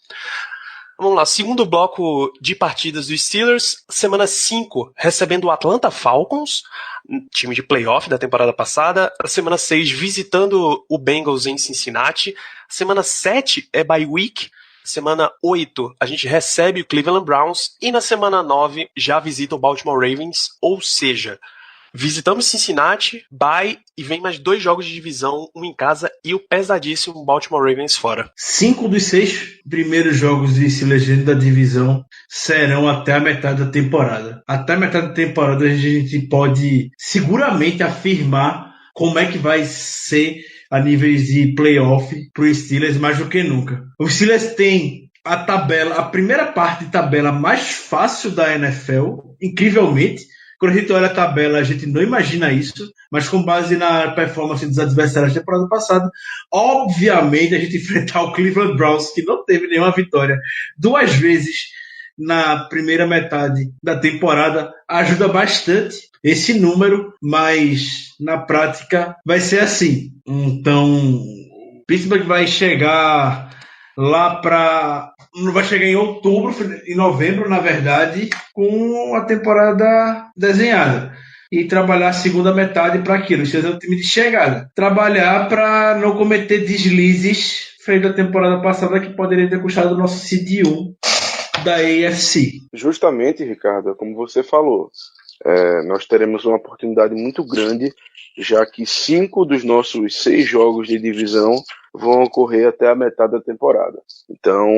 Vamos lá, segundo bloco de partidas dos Steelers, semana 5, recebendo o Atlanta Falcons, time de playoff da temporada passada. A semana 6, visitando o Bengals em Cincinnati. Semana 7 é bye week. Semana 8, a gente recebe o Cleveland Browns. E na semana 9, já visita o Baltimore Ravens. Ou seja, visitamos Cincinnati, bye, e vem mais 2 jogos de divisão, um em casa e o pesadíssimo Baltimore Ravens fora. 5 dos 6 primeiros jogos de Steelers da divisão serão até a metade da temporada. Até a metade da temporada a gente pode seguramente afirmar como é que vai ser a níveis de playoff para os Steelers mais do que nunca. Os Steelers têm a primeira parte de tabela mais fácil da NFL, incrivelmente. Quando a gente olha a tabela, a gente não imagina isso, mas com base na performance dos adversários da temporada passada, obviamente a gente enfrentar o Cleveland Browns, que não teve nenhuma vitória 2 vezes na primeira metade da temporada, ajuda bastante esse número, mas na prática vai ser assim. Então, o Pittsburgh vai chegar lá vai chegar em outubro, em novembro, na verdade, com a temporada desenhada. E trabalhar a segunda metade para aquilo. Isso é o time de chegada. Trabalhar para não cometer deslizes frente à temporada passada que poderia ter custado o nosso seed 1 da AFC. Justamente, Ricardo, como você falou, nós teremos uma oportunidade muito grande, já que 5 dos nossos 6 jogos de divisão vão ocorrer até a metade da temporada. Então,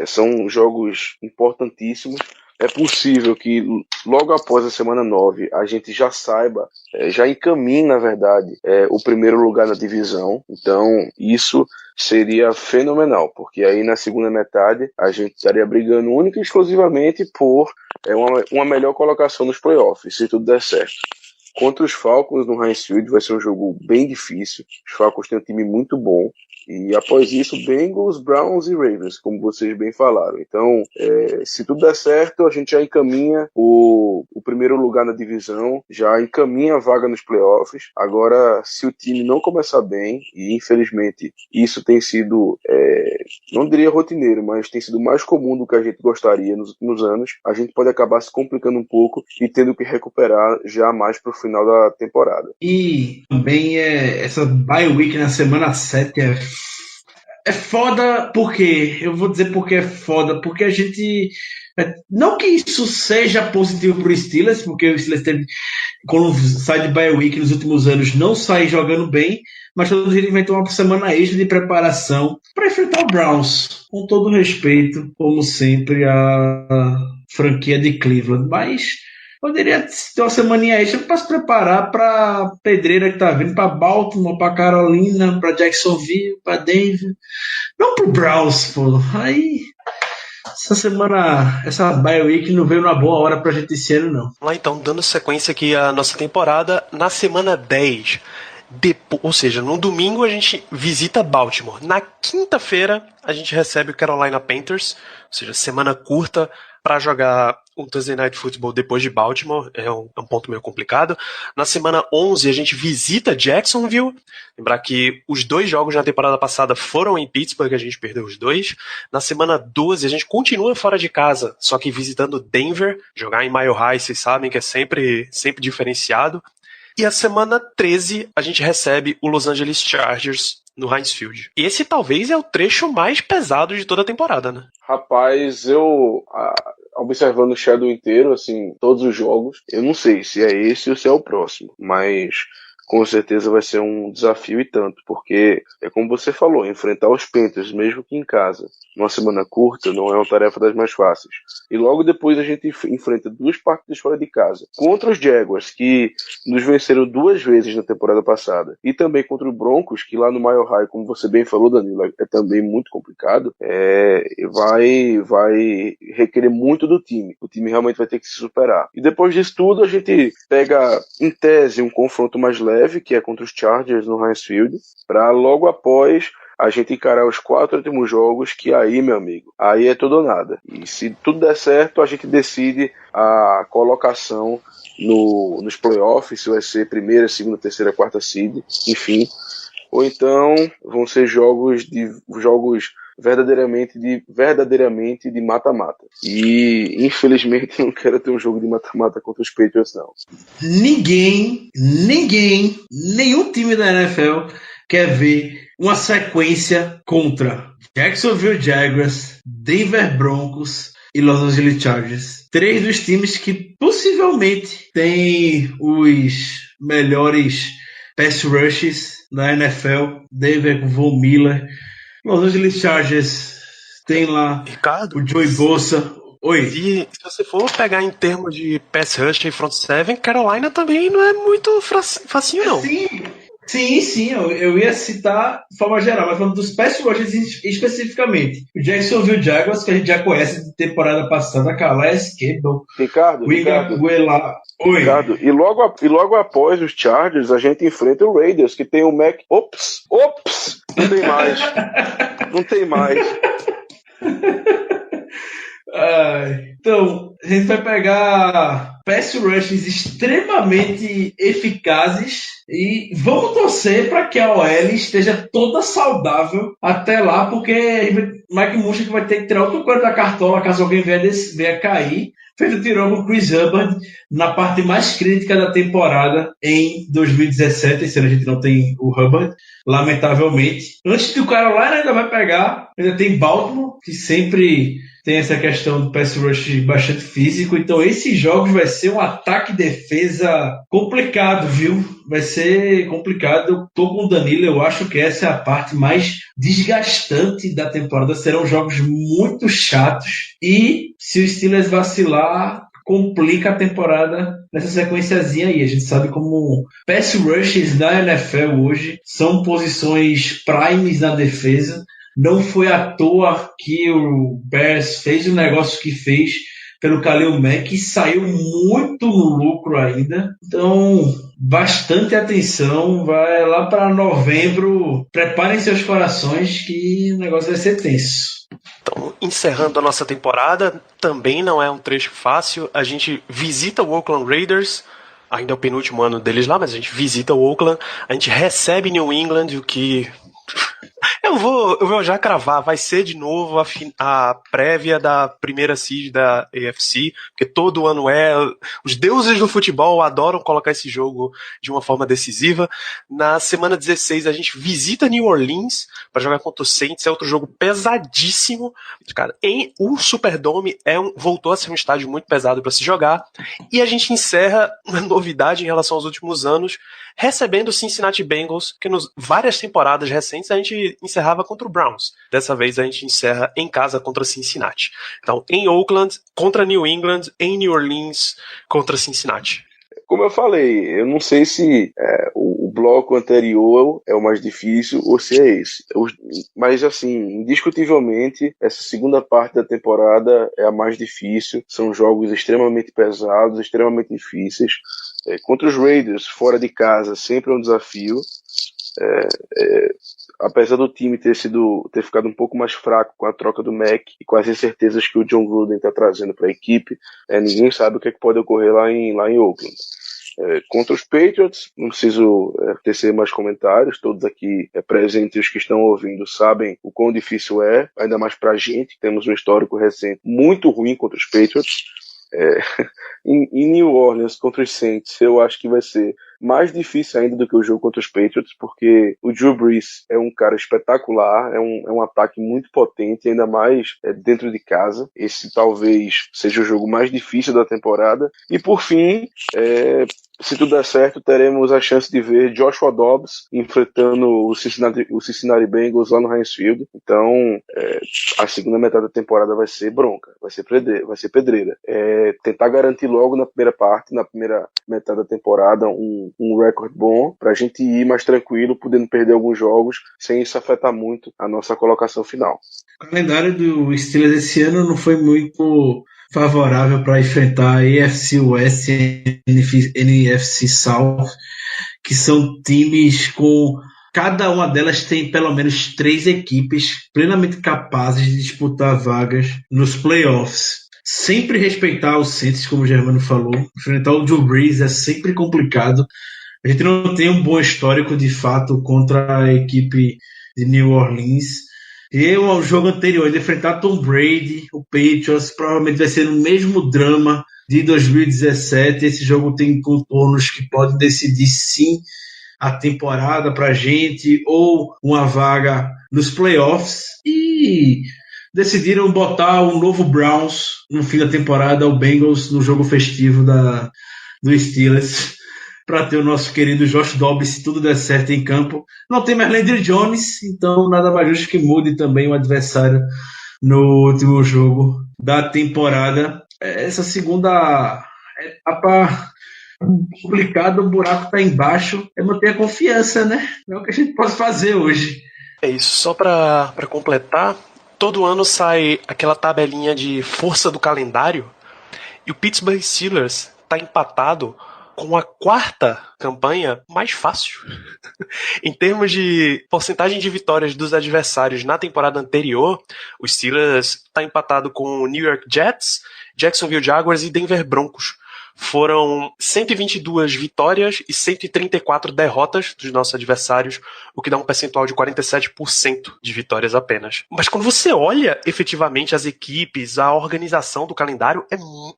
são jogos importantíssimos. É possível que logo após a semana 9 a gente já saiba, já encaminhe, na verdade, o primeiro lugar na divisão. Então, isso seria fenomenal, porque aí na segunda metade a gente estaria brigando única e exclusivamente por uma melhor colocação nos playoffs, se tudo der certo. Contra os Falcons no Heinz Field vai ser um jogo bem difícil. Os Falcons têm um time muito bom. E após isso, Bengals, Browns e Ravens, como vocês bem falaram. Então, se tudo der certo, a gente já encaminha o primeiro lugar na divisão, já encaminha a vaga nos playoffs. Agora, se o time não começar bem, e infelizmente isso tem sido, não diria rotineiro, mas tem sido mais comum do que a gente gostaria nos últimos anos, a gente pode acabar se complicando um pouco e tendo que recuperar já mais para o final da temporada. E também essa bye week na semana 7 é foda, porque eu vou dizer porque é foda, porque a gente, não que isso seja positivo pro Steelers, porque o Steelers teve, quando sai de bye week nos últimos anos, não sai jogando bem, mas todo dia vai ter uma semana extra de preparação para enfrentar o Browns, com todo respeito, como sempre, a franquia de Cleveland, mas poderia ter uma semaninha extra para se preparar para a pedreira que tá vindo, para Baltimore, para Carolina, para Jacksonville, para Denver. Não pro Browns, pô. Aí, essa semana, essa bye week não veio na boa hora pra gente esse ano, não. Vamos lá então, dando sequência aqui à nossa temporada, na semana 10. Ou seja, no domingo a gente visita Baltimore. Na quinta-feira a gente recebe o Carolina Panthers, ou seja, semana curta para jogar um Thursday Night Football depois de Baltimore, é um ponto meio complicado. Na semana 11 a gente visita Jacksonville, lembrar que os 2 jogos na temporada passada foram em Pittsburgh, a gente perdeu os 2. Na semana 12 a gente continua fora de casa, só que visitando Denver, jogar em Mile High, vocês sabem que é sempre diferenciado. E a semana 13 a gente recebe o Los Angeles Chargers no Heinz Field. Esse talvez é o trecho mais pesado de toda a temporada, né? Rapaz, observando o Shadow inteiro, assim, todos os jogos, eu não sei se é esse ou se é o próximo, mas com certeza vai ser um desafio e tanto, porque é como você falou, enfrentar os Panthers, mesmo que em casa, numa semana curta, não é uma tarefa das mais fáceis. E logo depois a gente enfrenta 2 partidas fora de casa, contra os Jaguars, que nos venceram 2 vezes na temporada passada, e também contra o Broncos, que lá no Mile High, como você bem falou, Danilo, é também muito complicado, vai requerer muito do time. O time realmente vai ter que se superar. E depois disso tudo, a gente pega, em tese, um confronto mais leve, que é contra os Chargers no Heinz Field, para logo após a gente encarar os 4 últimos jogos, que aí, meu amigo, aí é tudo ou nada. E se tudo der certo, a gente decide a colocação nos playoffs, se vai ser primeira, segunda, terceira, quarta seed, enfim. Ou então vão ser jogos verdadeiramente de mata-mata. E infelizmente não quero ter um jogo de mata-mata contra os Patriots, não. Nenhum time da NFL quer ver uma sequência contra Jacksonville Jaguars, Denver Broncos e Los Angeles Chargers. 3 dos times que possivelmente têm os melhores pass rushes da NFL. Denver com Von Miller. Los Angeles Chargers tem lá Ricardo, o Joey Bosa. Oi. Se você for pegar em termos de pass rush e front seven, Carolina também não é muito facinho, não. Sim, eu ia citar de forma geral, mas falando dos pass rushes especificamente. O Jacksonville Jaguars, que a gente já conhece de temporada passada, Calais Campbell, Ricardo, Oi. Ricardo, e logo após os Chargers, a gente enfrenta o Raiders, que tem o Mac. Ops! Não tem mais. Então, a gente vai pegar pass rushes extremamente eficazes e vamos torcer para que a OL esteja toda saudável até lá, porque Mike Munchak vai ter que tirar outro coelho da cartola caso alguém venha cair. Feito tirou com o Chris Hubbard na parte mais crítica da temporada em 2017. Esse ano a gente não tem o Hubbard, lamentavelmente. Antes do Carolina ainda vai pegar, ainda tem Baltimore, que sempre tem essa questão do pass rush bastante físico, então esses jogos vai ser um ataque e defesa complicado, viu? Vai ser complicado. Eu tô com o Danilo, eu acho que essa é a parte mais desgastante da temporada. Serão jogos muito chatos e se o Steelers vacilar, complica a temporada nessa sequenciazinha aí. A gente sabe como pass rushes na NFL hoje são posições primes na defesa. Não foi à toa que o Bears fez o negócio que fez pelo Khalil Mack e saiu muito no lucro ainda. Então, bastante atenção. Vai lá para novembro. Preparem seus corações que o negócio vai ser tenso. Então, encerrando a nossa temporada, também não é um trecho fácil. A gente visita o Oakland Raiders, ainda é o penúltimo ano deles lá, mas a gente visita o Oakland, a gente recebe New England, o que... Eu vou já cravar, vai ser de novo a prévia da primeira seed da AFC, porque todo ano os deuses do futebol adoram colocar esse jogo de uma forma decisiva. Na semana 16 a gente visita New Orleans para jogar contra o Saints, é outro jogo pesadíssimo. Cara, o Superdome voltou a ser um estádio muito pesado para se jogar, e a gente encerra uma novidade em relação aos últimos anos, recebendo o Cincinnati Bengals, que nas várias temporadas recentes a gente encerrava contra o Browns. Dessa vez a gente encerra em casa contra Cincinnati. Então, em Oakland contra New England, em New Orleans contra Cincinnati. Como eu falei, eu não sei se o bloco anterior é o mais difícil ou se é esse. Mas, assim, indiscutivelmente, essa segunda parte da temporada é a mais difícil. São jogos extremamente pesados, extremamente difíceis. Contra os Raiders, fora de casa, sempre é um desafio. Apesar do time ter ficado um pouco mais fraco com a troca do Mac e com as incertezas que o John Gruden está trazendo para a equipe, ninguém sabe o que pode ocorrer lá em Oakland. Contra os Patriots, não preciso tecer mais comentários, todos aqui presentes e os que estão ouvindo sabem o quão difícil é, ainda mais pra gente, temos um histórico recente muito ruim contra os Patriots. Em New Orleans contra os Saints, eu acho que vai ser mais difícil ainda do que o jogo contra os Patriots, porque o Drew Brees é um cara espetacular, é um ataque muito potente, ainda mais dentro de casa. Esse talvez seja o jogo mais difícil da temporada. E por fim, se tudo der certo, teremos a chance de ver Joshua Dobbs enfrentando o Cincinnati Bengals lá no Heinz Field. Então, a segunda metade da temporada vai ser bronca, vai ser pedreira. Tentar garantir logo na primeira parte, na primeira metade da temporada, um recorde bom, pra gente ir mais tranquilo, podendo perder alguns jogos, sem isso afetar muito a nossa colocação final. O calendário do Steelers esse ano não foi muito favorável para enfrentar a AFC West e NFC South, que são times com... Cada uma delas tem pelo menos 3 equipes plenamente capazes de disputar vagas nos playoffs. Sempre respeitar os Saints, como o Germano falou. Enfrentar o Drew Brees é sempre complicado. A gente não tem um bom histórico, de fato, contra a equipe de New Orleans. E o jogo anterior, de enfrentar Tom Brady, o Patriots, provavelmente vai ser o mesmo drama de 2017. Esse jogo tem contornos que podem decidir, sim, a temporada pra gente, ou uma vaga nos playoffs. E decidiram botar um novo Browns no fim da temporada, o Bengals, no jogo festivo do Steelers, para ter o nosso querido Josh Dobbs, se tudo der certo em campo. Não tem mais Landry Jones, então nada mais justo que mude também o adversário no último jogo da temporada. Essa segunda etapa complicada, o buraco tá embaixo, é manter a confiança, né? É o que a gente pode fazer hoje. É isso, só para completar, todo ano sai aquela tabelinha de força do calendário e o Pittsburgh Steelers está empatado com a 4ª campanha mais fácil. Em termos de porcentagem de vitórias dos adversários na temporada anterior, o Steelers está empatado com o New York Jets, Jacksonville Jaguars e Denver Broncos. Foram 122 vitórias e 134 derrotas dos nossos adversários, o que dá um percentual de 47% de vitórias apenas. Mas quando você olha efetivamente as equipes, a organização do calendário,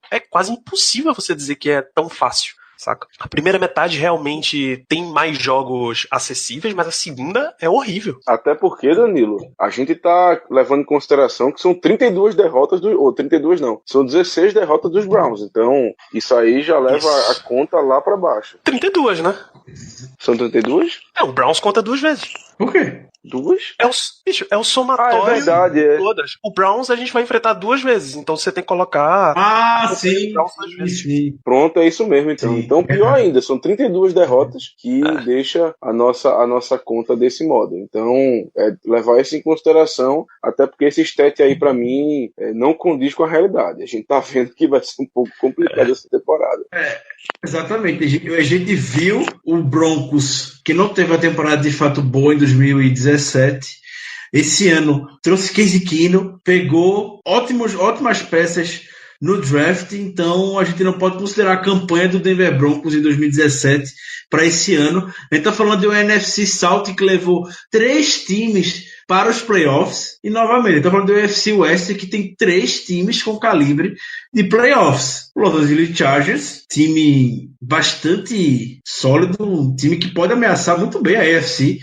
é quase impossível você dizer que é tão fácil. saca? A primeira metade realmente tem mais jogos acessíveis, mas a segunda é horrível. Até porque, Danilo, a gente tá levando em consideração que são 32 derrotas, ou 32 não, são 16 derrotas dos Browns, então isso aí já leva a conta lá pra baixo. 32, né? São 32? O Browns conta 2 vezes. Por quê? 2? É o somatório é verdade, de todas. O Browns a gente vai enfrentar 2 vezes, então você tem que colocar... Sim. Pronto, é isso mesmo, então. Sim. Então, pior ainda, são 32 derrotas que deixa a nossa conta desse modo. Então, levar isso em consideração, até porque esse stat aí, pra mim, não condiz com a realidade. A gente tá vendo que vai ser um pouco complicado essa temporada. Exatamente. A gente viu o Broncos, que não teve a temporada de fato boa em 2017. Esse ano trouxe Case Keenum, pegou ótimas peças no draft, então a gente não pode considerar a campanha do Denver Broncos em 2017 para esse ano. A gente está falando de um NFC South que levou 3 times para os playoffs, e novamente, está falando do UFC West que tem 3 times com calibre de playoffs. O Los Angeles Chargers, time bastante sólido, um time que pode ameaçar muito bem a AFC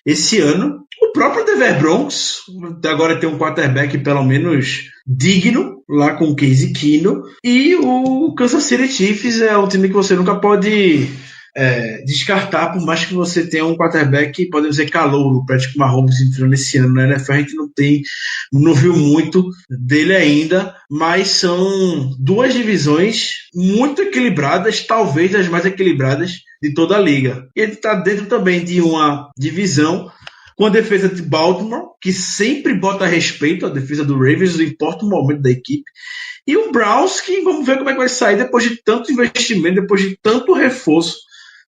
esse ano. O próprio Denver Broncos agora tem um quarterback pelo menos digno, lá com o Case Keenum, e o Kansas City Chiefs é um time que você nunca pode descartar, por mais que você tenha um quarterback, podemos dizer, calouro, o Patrick Mahomes entrando esse ano na NFL, a gente não viu muito dele ainda, mas são 2 divisões muito equilibradas, talvez as mais equilibradas de toda a liga. E ele está dentro também de uma divisão com a defesa de Baltimore, que sempre bota respeito à defesa do Ravens, não importa o momento da equipe, e o Browns, que vamos ver como é que vai sair depois de tanto investimento, depois de tanto reforço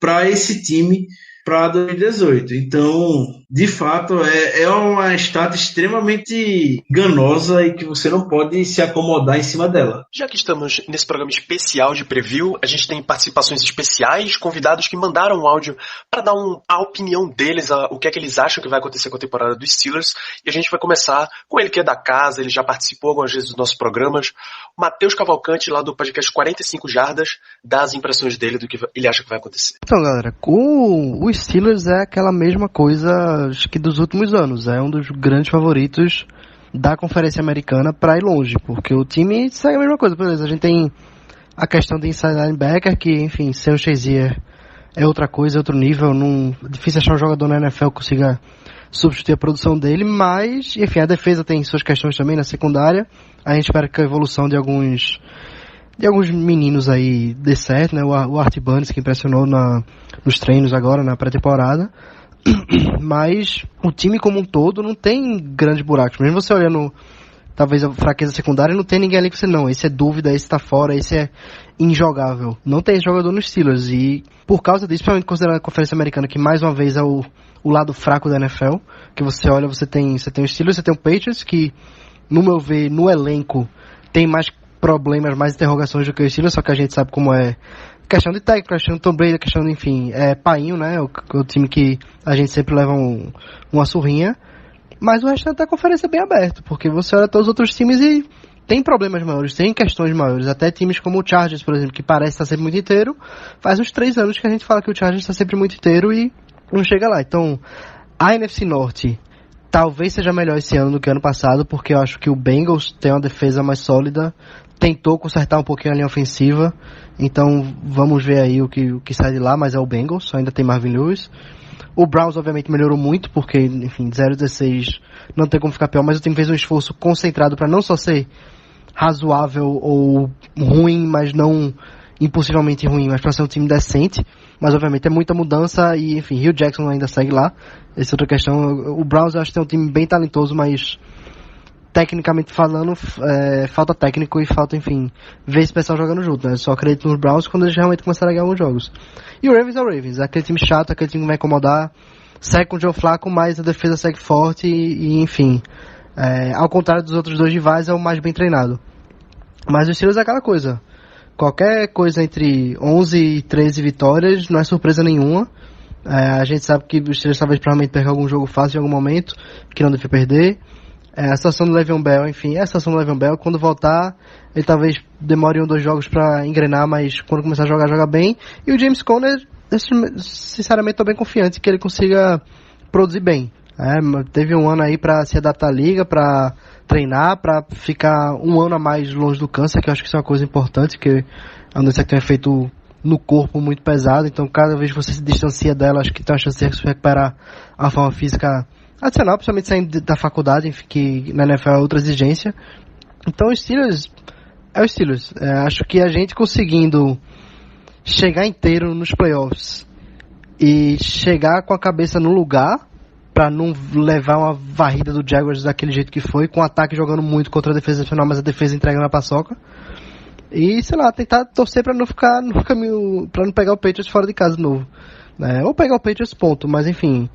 para esse time para 2018. Então, de fato, é uma estátua extremamente enganosa e que você não pode se acomodar em cima dela. Já que estamos nesse programa especial de preview, a gente tem participações especiais, convidados que mandaram um áudio para dar a opinião deles, o que é que eles acham que vai acontecer com a temporada dos Steelers, e a gente vai começar com ele que é da casa, ele já participou algumas vezes dos nossos programas, o Matheus Cavalcante, lá do podcast 45 Jardas, dá as impressões dele do que ele acha que vai acontecer. Então, galera, o Steelers é aquela mesma coisa, acho que dos últimos anos. É um dos grandes favoritos da Conferência Americana para ir longe, porque o time segue a mesma coisa. Beleza, a gente tem a questão de inside linebacker, que, enfim, sem o Shazier é outra coisa, é outro nível. É difícil achar um jogador na NFL que consiga substituir a produção dele, mas, enfim, a defesa tem suas questões também na secundária. A gente espera que a evolução de alguns meninos aí dê certo, né? O Art Burns, que impressionou nos treinos agora, na pré-temporada. Mas o time como um todo não tem grandes buracos. Mesmo você olhando, talvez, a fraqueza secundária, não tem ninguém ali que você, não, esse é dúvida, esse tá fora, esse é injogável. Não tem jogador nos Steelers. E por causa disso, principalmente considerando a Conferência Americana, que mais uma vez é o lado fraco da NFL, que você olha, você tem o Steelers, você tem o Patriots, que, no meu ver, no elenco, tem mais problemas, mais interrogações do que o Steelers, só que a gente sabe como é questão de técnico, questão de Tom Brady, questão de, enfim, painho, né, o time que a gente sempre leva uma surrinha, mas o restante da conferência é bem aberto, porque você olha todos os outros times e tem problemas maiores, tem questões maiores, até times como o Chargers, por exemplo, que parece estar sempre muito inteiro, faz uns 3 anos que a gente fala que o Chargers está sempre muito inteiro e não chega lá. Então, a NFC Norte talvez seja melhor esse ano do que ano passado, porque eu acho que o Bengals tem uma defesa mais sólida, tentou consertar um pouquinho a linha ofensiva, então vamos ver aí o que sai de lá, mas é o Bengals, ainda tem Marvin Lewis. O Browns obviamente melhorou muito, porque, enfim, 0-16 não tem como ficar pior, mas o time fez um esforço concentrado para não só ser razoável ou ruim, mas não impossivelmente ruim, mas para ser um time decente. Mas obviamente é muita mudança e, enfim, Hugh Jackson ainda segue lá, essa é outra questão. O Browns eu acho que tem um time bem talentoso, mas tecnicamente falando, falta técnico e falta, enfim, ver esse pessoal jogando junto, né? Só acredito nos Browns quando eles realmente começarem a ganhar alguns jogos. E o Ravens é o Ravens, é aquele time chato, aquele time que vai incomodar, segue com o Joe Flacco, mas a defesa segue forte e enfim, ao contrário dos outros 2 rivais, é o mais bem treinado. Mas o Steelers é aquela coisa, qualquer coisa entre 11 e 13 vitórias não é surpresa nenhuma. A gente sabe que os Steelers talvez provavelmente percam algum jogo fácil em algum momento, que não deve perder. A situação do Le'Veon Bell, enfim, a situação do Le'Veon Bell, quando voltar, ele talvez demore 1 ou 2 jogos pra engrenar, mas quando começar a jogar, joga bem. E o James Conner, sinceramente, tô bem confiante que ele consiga produzir bem. Teve um ano aí pra se adaptar à liga, pra treinar, pra ficar 1 ano a mais longe do câncer, que eu acho que isso é uma coisa importante, que a doença que tem um efeito no corpo muito pesado, então cada vez que você se distancia dela, acho que tem uma chance de se recuperar a forma física adicional, principalmente saindo da faculdade, que na NFL é outra exigência. Então o Steelers é o Steelers. Acho que a gente conseguindo chegar inteiro nos playoffs e chegar com a cabeça no lugar pra não levar uma varrida do Jaguars daquele jeito que foi, com o ataque jogando muito contra a defesa final, mas a defesa entregando a paçoca. E, sei lá, tentar torcer pra não ficar no caminho, pra não pegar o Patriots fora de casa de novo. Ou pegar o Patriots, ponto. Mas, enfim,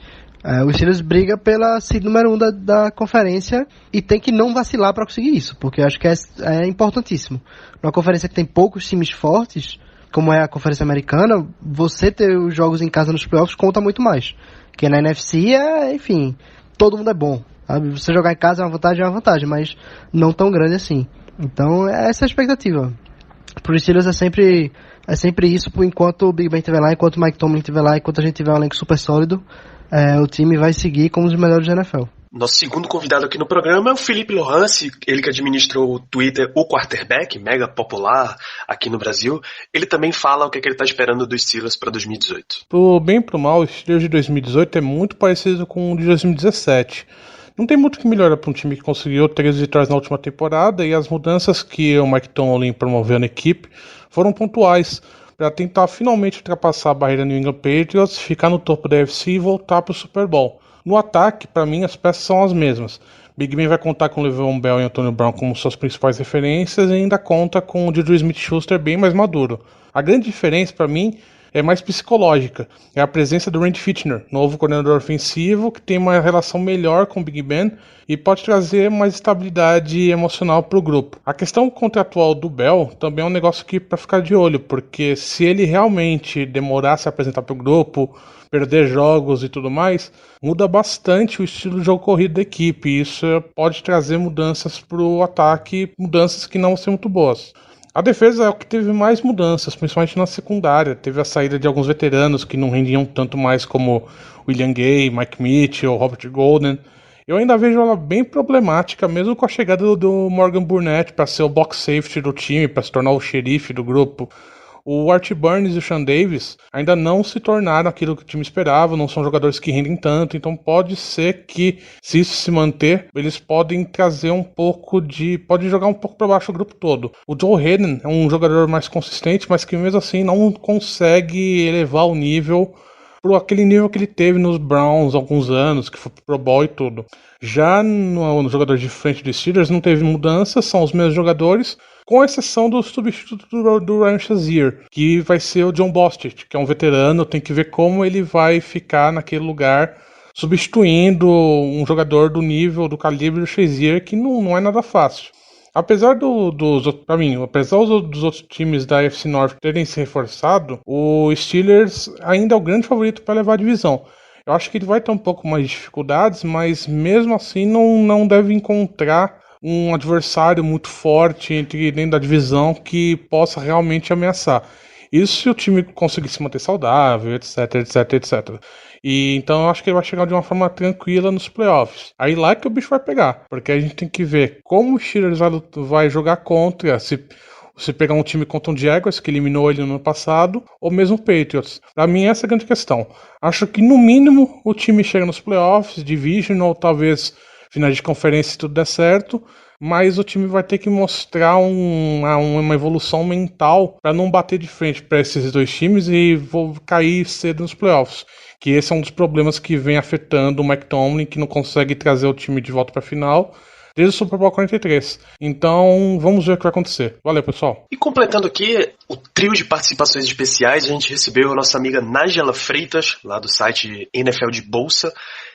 o Steelers briga pela seed número 1 da conferência e tem que não vacilar pra conseguir isso, porque eu acho que é importantíssimo. Numa conferência que tem poucos times fortes, como é a conferência americana, você ter os jogos em casa nos playoffs conta muito mais. Porque na NFC, enfim, todo mundo é bom. Sabe? Você jogar em casa é uma vantagem, mas não tão grande assim. Então, essa é a expectativa. Pro Steelers é sempre isso, enquanto o Big Ben estiver lá, enquanto o Mike Tomlin estiver lá, enquanto a gente tiver um elenco super sólido, o time vai seguir como os melhores da NFL. Nosso segundo convidado aqui no programa é o Felipe Lohance, ele que administrou o Twitter O Quarterback, mega popular aqui no Brasil. Ele também fala o que ele está esperando dos Steelers para 2018. Pro bem e pro mal, o Steelers de 2018 é muito parecido com o de 2017. Não tem muito que melhorar para um time que conseguiu 13 vitórias na última temporada, e as mudanças que o Mike Tomlin promoveu na equipe foram pontuais para tentar finalmente ultrapassar a barreira New England Patriots, ficar no topo da AFC e voltar para o Super Bowl. No ataque, para mim, as peças são as mesmas. Big Ben vai contar com o Le'Veon Bell e Antonio Brown como suas principais referências e ainda conta com o Juju Smith-Schuster bem mais maduro. A grande diferença, para mim, é mais psicológica. É a presença do Randy Fichtner, novo coordenador ofensivo, que tem uma relação melhor com o Big Ben e pode trazer mais estabilidade emocional para o grupo. A questão contratual do Bell também é um negócio que para ficar de olho, porque se ele realmente demorar a se apresentar para o grupo, perder jogos e tudo mais, muda bastante o estilo de jogo corrido da equipe. E isso pode trazer mudanças para o ataque, mudanças que não vão ser muito boas. A defesa é o que teve mais mudanças, principalmente na secundária. Teve a saída de alguns veteranos que não rendiam tanto mais, como William Gay, Mike Mitchell, Robert Golden. Eu ainda vejo ela bem problemática, mesmo com a chegada do Morgan Burnett para ser o box safety do time, para se tornar o xerife do grupo. O Archie Burns e o Sean Davis ainda não se tornaram aquilo que o time esperava, não são jogadores que rendem tanto, então pode ser que, se isso se manter, eles podem trazer um pouco pode jogar um pouco para baixo o grupo todo. O Joe Hayden é um jogador mais consistente, mas que mesmo assim não consegue elevar o nível para aquele nível que ele teve nos Browns há alguns anos, que foi pro Pro Bowl e tudo. Já no jogador de frente dos Steelers não teve mudanças, são os mesmos jogadores, com exceção do substituto do Ryan Shazier, que vai ser o John Bostic, que é um veterano. Tem que ver como ele vai ficar naquele lugar, substituindo um jogador do nível, do calibre do Shazier, que não é nada fácil. Apesar dos outros times da AFC North terem se reforçado, o Steelers ainda é o grande favorito para levar a divisão. Eu acho que ele vai ter um pouco mais de dificuldades, mas mesmo assim não deve encontrar um adversário muito forte dentro da divisão que possa realmente ameaçar. Isso se o time conseguir se manter saudável, etc. E então eu acho que ele vai chegar de uma forma tranquila nos playoffs. Aí lá que o bicho vai pegar, porque a gente tem que ver como o Steelers vai jogar contra, se pegar um time contra um Jaguars, que eliminou ele no ano passado, ou mesmo o Patriots. Pra mim essa é a grande questão. Acho que no mínimo o time chega nos playoffs, division, ou talvez finais de conferência se tudo der certo, mas o time vai ter que mostrar uma evolução mental para não bater de frente para esses dois times e cair cedo nos playoffs. Que esse é um dos problemas que vem afetando o Mike Tomlin, que não consegue trazer o time de volta para a final desde o Super Bowl 43. Então, vamos ver o que vai acontecer. Valeu, pessoal. E completando aqui o trio de participações especiais, a gente recebeu a nossa amiga Nájila Freitas, lá do site NFL de Bolsa,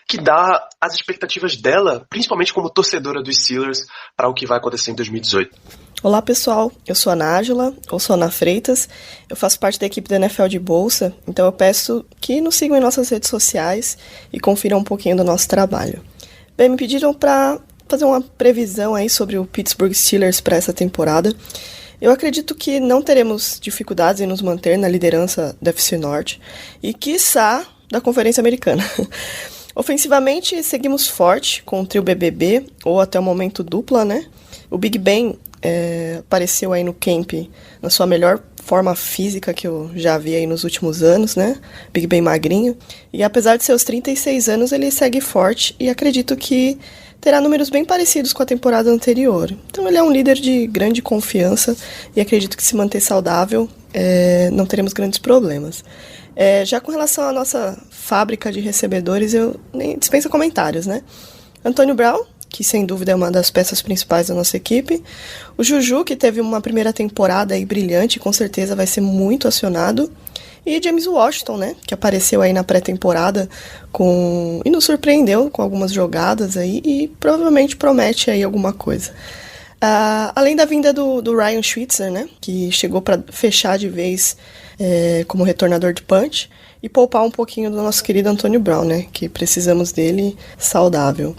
que dá as expectativas dela, principalmente como torcedora dos Steelers, para o que vai acontecer em 2018. Olá pessoal, eu sou a Nájila, ou sou a Ana Freitas, eu faço parte da equipe da NFL de Bolsa, então eu peço que nos sigam em nossas redes sociais e confiram um pouquinho do nosso trabalho. Bem, me pediram para fazer uma previsão aí sobre o Pittsburgh Steelers para essa temporada. Eu acredito que não teremos dificuldades em nos manter na liderança da FC Norte e, quiçá, da Conferência Americana. Ofensivamente, seguimos forte com o trio BBB, ou até o momento dupla, né? O Big Ben apareceu aí no camp na sua melhor forma física que eu já vi aí nos últimos anos, né? Big Ben magrinho. E apesar de seus 36 anos, ele segue forte e acredito que terá números bem parecidos com a temporada anterior. Então ele é um líder de grande confiança e acredito que se manter saudável não teremos grandes problemas. Já com relação à nossa fábrica de recebedores, eu nem dispenso comentários, né? Antonio Brown, que sem dúvida é uma das peças principais da nossa equipe. O Juju, que teve uma primeira temporada aí brilhante, com certeza vai ser muito acionado. E James Washington, né, que apareceu aí na pré-temporada e nos surpreendeu com algumas jogadas aí e provavelmente promete aí alguma coisa. Além da vinda do Ryan Switzer, né, que chegou para fechar de vez como retornador de punch e poupar um pouquinho do nosso querido Antonio Brown, né, que precisamos dele saudável.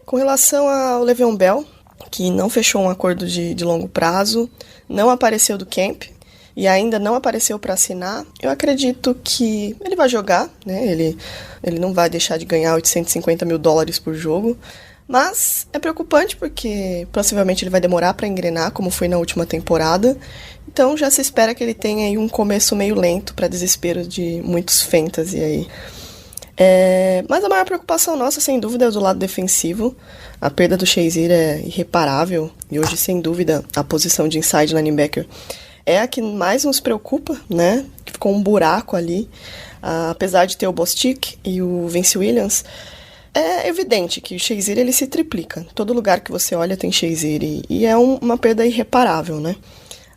Com relação ao Le'Veon Bell, que não fechou um acordo de longo prazo, não apareceu do camp e ainda não apareceu para assinar, eu acredito que ele vai jogar, né? Ele não vai deixar de ganhar $850 mil por jogo, mas é preocupante porque possivelmente ele vai demorar para engrenar, como foi na última temporada, então já se espera que ele tenha aí um começo meio lento para desespero de muitos fantasy aí. Mas a maior preocupação nossa, sem dúvida, é do lado defensivo. A perda do Shazier é irreparável e hoje, sem dúvida, a posição de inside linebacker é a que mais nos preocupa, né? Ficou um buraco ali. Apesar de ter o Bostic e o Vince Williams, é evidente que o Shazier ele se triplica. Todo lugar que você olha tem Shazier e é uma perda irreparável, né?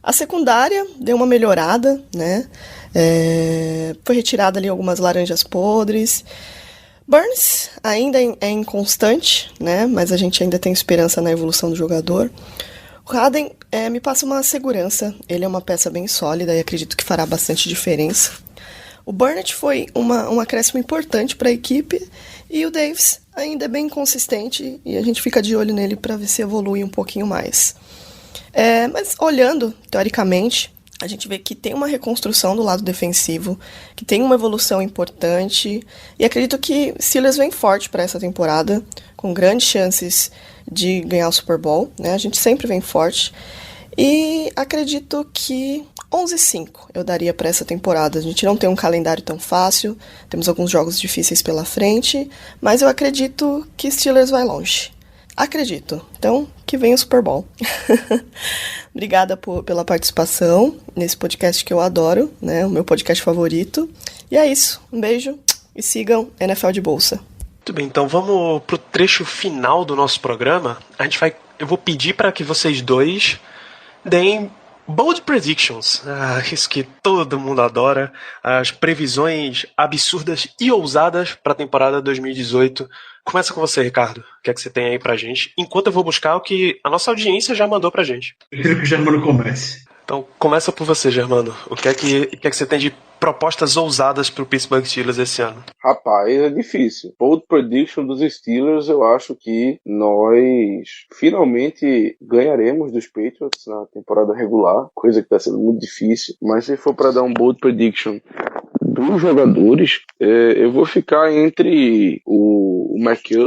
A secundária deu uma melhorada, né? Foi retirada ali algumas laranjas podres. Burns ainda é inconstante, né? Mas a gente ainda tem esperança na evolução do jogador. O Haden me passa uma segurança. Ele é uma peça bem sólida e acredito que fará bastante diferença. O Burnett foi um acréscimo importante para a equipe. E o Davis ainda é bem consistente e a gente fica de olho nele para ver se evolui um pouquinho mais. Mas olhando, teoricamente, a gente vê que tem uma reconstrução do lado defensivo, que tem uma evolução importante, e acredito que Steelers vem forte para essa temporada, com grandes chances de ganhar o Super Bowl, né? A gente sempre vem forte, e acredito que 11-5 eu daria para essa temporada. A gente não tem um calendário tão fácil, temos alguns jogos difíceis pela frente, mas eu acredito que Steelers vai longe. Acredito. Então, que venha o Super Bowl. Obrigada pela participação nesse podcast que eu adoro, né? O meu podcast favorito. E é isso. Um beijo e sigam NFL de Bolsa. Muito bem, então vamos pro trecho final do nosso programa. Eu vou pedir para que vocês dois deem bold predictions. Isso que todo mundo adora. As previsões absurdas e ousadas para a temporada 2018. Começa com você, Ricardo. O que é que você tem aí pra gente? Enquanto eu vou buscar o que a nossa audiência já mandou pra gente. Eu quero que o Germano comece. Então, começa por você, Germano. O que é que você tem de propostas ousadas pro Pittsburgh Steelers esse ano? Rapaz, é difícil. Bold prediction dos Steelers, eu acho que nós finalmente ganharemos dos Patriots na temporada regular, coisa que tá sendo muito difícil. Mas se for pra dar um bold prediction dos jogadores, eu vou ficar entre o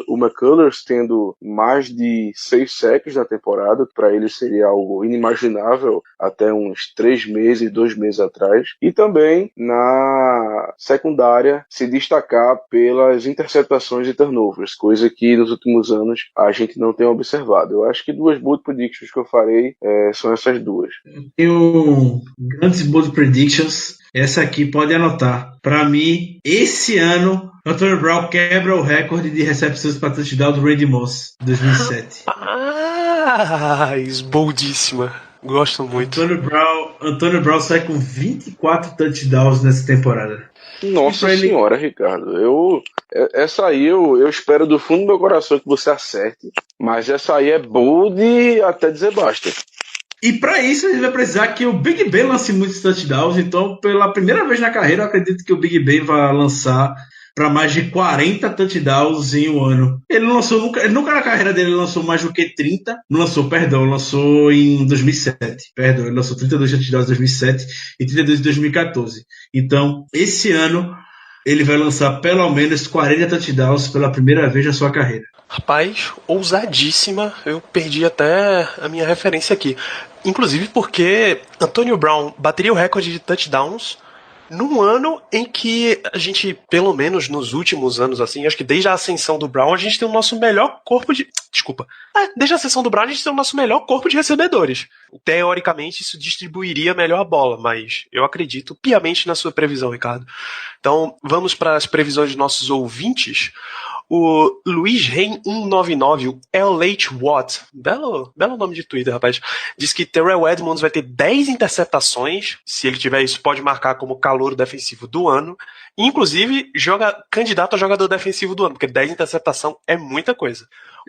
McCullers tendo mais de 6 sacks na temporada, que para ele seria algo inimaginável até uns 2 meses atrás, e também na secundária se destacar pelas interceptações e turnovers, coisa que nos últimos anos a gente não tem observado. Eu acho que 2 bold predictions que eu farei são essas duas. Tenho grandes bold predictions. Essa aqui pode anotar. Para mim, esse ano, Antonio Brown quebra o recorde de recepções para touchdown do Randy Moss, 2007. Boldíssima. Gosto muito. Antonio Brown sai com 24 touchdowns nessa temporada. Nossa senhora, Ricardo. Essa aí eu espero do fundo do meu coração que você acerte. Mas essa aí é bold até dizer basta. E para isso a gente vai precisar que o Big Ben lance muitos touchdowns. Então, pela primeira vez na carreira, eu acredito que o Big Ben vai lançar para mais de 40 touchdowns em um ano. Ele nunca na carreira dele lançou mais do que 30. Lançou em 2007. Ele lançou 32 touchdowns em 2007 e 32 em 2014. Então, esse ano, ele vai lançar pelo menos 40 touchdowns pela primeira vez na sua carreira. Rapaz, ousadíssima. Eu perdi até a minha referência aqui. Inclusive porque Antonio Brown bateria o recorde de touchdowns num ano em que a gente, pelo menos nos últimos anos, assim, acho que desde a ascensão do Brown, a gente tem o nosso melhor corpo de... desde a ascensão do Brown, a gente tem o nosso melhor corpo de recebedores. Teoricamente, isso distribuiria melhor a bola, mas eu acredito piamente na sua previsão, Ricardo. Então, vamos para as previsões dos nossos ouvintes. O Luiz Rein 199, o LH Watt, belo nome de Twitter, rapaz, diz que Terrell Edmonds vai ter 10 interceptações. Se ele tiver isso, pode marcar como calouro defensivo do ano. Inclusive, candidato a jogador defensivo do ano, porque 10 interceptação é muita coisa.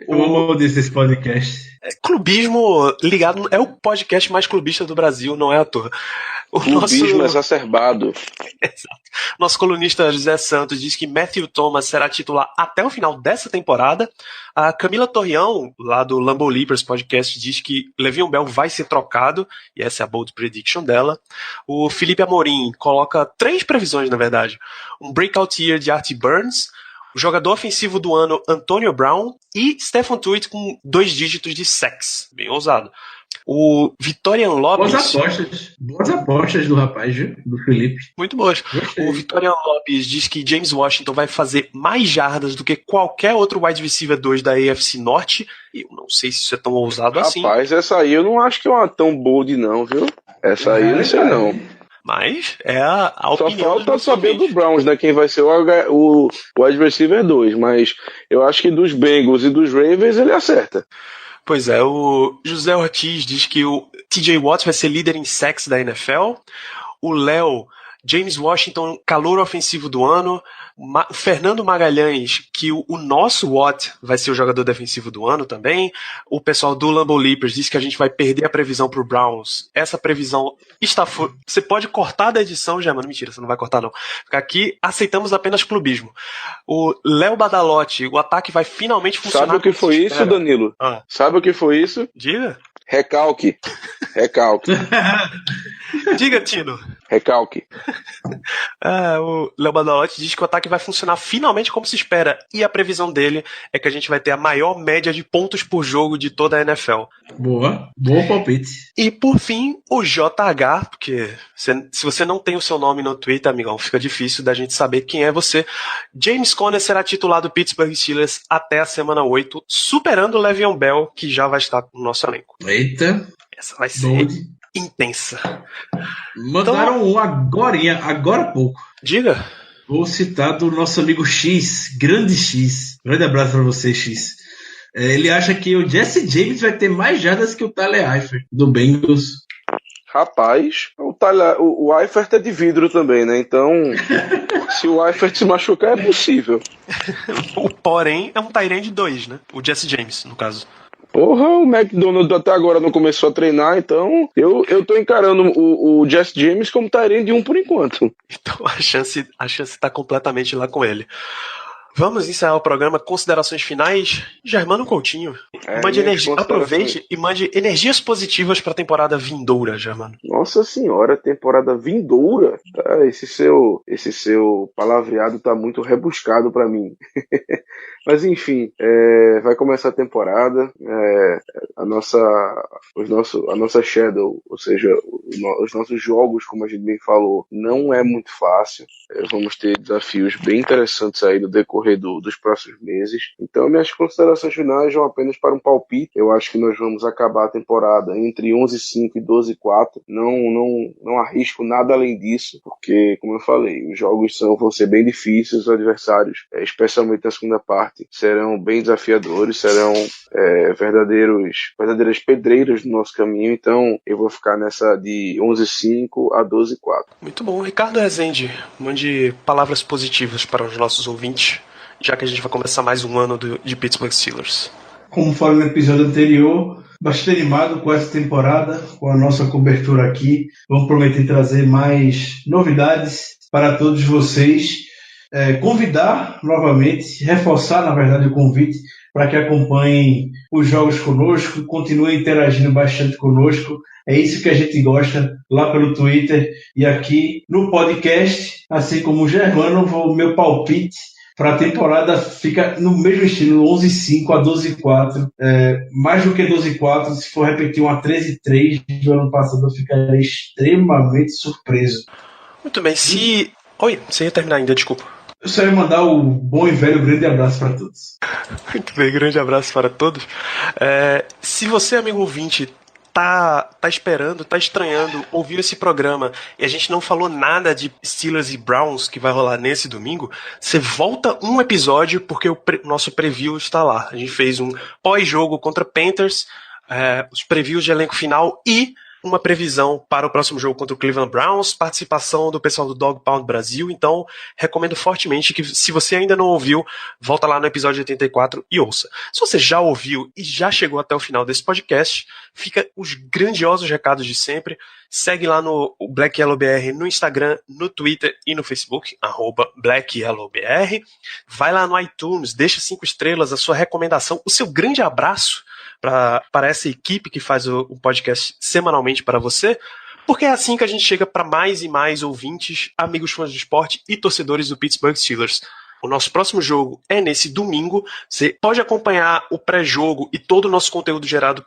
Eu amo desse podcast. Clubismo ligado, é o podcast mais clubista do Brasil, não é à toa. Clubismo exacerbado. Exato. Nosso colunista José Santos diz que Matthew Thomas será titular até o final dessa temporada. A Camila Torreão, lá do Lambeau Leapers Podcast, diz que Le'Veon Bell vai ser trocado, e essa é a bold prediction dela. O Felipe Amorim coloca 3 previsões, na verdade. Um breakout year de Artie Burns, o jogador ofensivo do ano Antonio Brown e Stephon Tuitt com 2 dígitos de sacks. Bem ousado. O Vitorian Lopes... Boas apostas do rapaz, do Felipe. Muito boas. O Vitorian Lopes diz que James Washington vai fazer mais jardas do que qualquer outro wide receiver 2 da AFC Norte. E eu não sei se isso é tão ousado assim. Rapaz, essa aí eu não acho que é uma tão bold não, viu? Essa aí eu não sei não. Mas é a opinião. Só falta saber do Browns, né? Quem vai ser o wide receiver 2. Mas eu acho que dos Bengals e dos Ravens ele acerta. Pois é, o José Ortiz diz que o TJ Watt vai ser líder em sacks da NFL. O Léo, James Washington, calouro ofensivo do ano. Fernando Magalhães, que o nosso Watt vai ser o jogador defensivo do ano também. O pessoal do Lambeau Leapers diz que a gente vai perder a previsão pro Browns. Essa previsão está... Você pode cortar da edição, já, mano. Mentira, você não vai cortar, não. Aqui aceitamos apenas clubismo. O Léo Badalotti, o ataque vai finalmente funcionar. Sabe o que foi isso, Danilo? Sabe o que foi isso? Diga. Recalque. Diga, Tino. Recalque. O Léo Badalotti diz que o ataque vai funcionar finalmente como se espera. E a previsão dele é que a gente vai ter a maior média de pontos por jogo de toda a NFL. Boa palpite. E por fim, o JH, porque se você não tem o seu nome no Twitter, amigão, fica difícil da gente saber quem é você. James Conner será titular do Pittsburgh Steelers até a semana 8, superando o Le'Veon Bell, que já vai estar no nosso elenco. Eita. Essa vai ser intensa. Mandaram um agora há pouco. Diga. Vou citar do nosso amigo X, grande X. Grande abraço pra você, X. Ele acha que o Jesse James vai ter mais jardas que o Tyler Eifert, do Bengals. Rapaz, o Eifert é de vidro também, né? Então, se o Eifert se machucar, é possível. Porém, é um Tyrande 2, né? O Jesse James, no caso. Porra, o McDonald até agora não começou a treinar, então eu tô encarando o Jesse James como Tyrande 1 por enquanto. Então a chance tá completamente lá com ele. Vamos encerrar o programa. Considerações finais. Germano Coutinho. Aproveite e mande energias positivas para a temporada vindoura, Germano. Nossa senhora, temporada vindoura? Esse seu palavreado tá muito rebuscado para mim. Mas enfim, vai começar a temporada. A nossa Shadow, ou seja, os nossos jogos, como a gente bem falou, não é muito fácil. Vamos ter desafios bem interessantes aí no decorrer dos próximos meses. Então minhas considerações finais vão apenas para um palpite. Eu acho que nós vamos acabar a temporada entre 11-5 e 12-4. Não arrisco nada além disso, porque, como eu falei, os jogos vão ser bem difíceis, os adversários, especialmente na segunda parte, serão bem desafiadores, serão verdadeiras pedreiras no nosso caminho. Então eu vou ficar nessa de 11-5 a 12-4. Muito bom. Ricardo Rezende, mande palavras positivas para os nossos ouvintes, já que a gente vai começar mais um ano de Pittsburgh Steelers. Como falei no episódio anterior, bastante animado com essa temporada, com a nossa cobertura aqui. Vamos prometer trazer mais novidades para todos vocês. convidar novamente, reforçar, na verdade, o convite para que acompanhem os jogos conosco, continuem interagindo bastante conosco. É isso que a gente gosta lá pelo Twitter e aqui no podcast, assim como o Germano, o meu palpite para a temporada fica no mesmo estilo, 11-5 a 12-4, mais do que 12-4, se for repetir uma 13-3 do ano passado, eu ficaria extremamente surpreso. Muito bem, Oi, você ia terminar ainda, desculpa. Eu só ia mandar o bom e velho grande abraço para todos. Muito bem, grande abraço para todos. Se você, amigo ouvinte, tá esperando, tá estranhando ouvir esse programa e a gente não falou nada de Steelers e Browns que vai rolar nesse domingo, você volta um episódio porque o nosso preview está lá. A gente fez um pós-jogo contra Panthers, os previews de elenco final e uma previsão para o próximo jogo contra o Cleveland Browns, participação do pessoal do Dog Pound Brasil, então recomendo fortemente que, se você ainda não ouviu, volta lá no episódio 84 e ouça. Se você já ouviu e já chegou até o final desse podcast, fica os grandiosos recados de sempre. Segue lá no Black Yellow BR no Instagram, no Twitter e no Facebook, @BlackYellowBR. Vai lá no iTunes, deixa 5 estrelas, a sua recomendação, o seu grande abraço para essa equipe que faz o podcast semanalmente para você, porque é assim que a gente chega para mais e mais ouvintes, amigos fãs de esporte e torcedores do Pittsburgh Steelers. O nosso próximo jogo é nesse domingo. Você pode acompanhar o pré-jogo e todo o nosso conteúdo gerado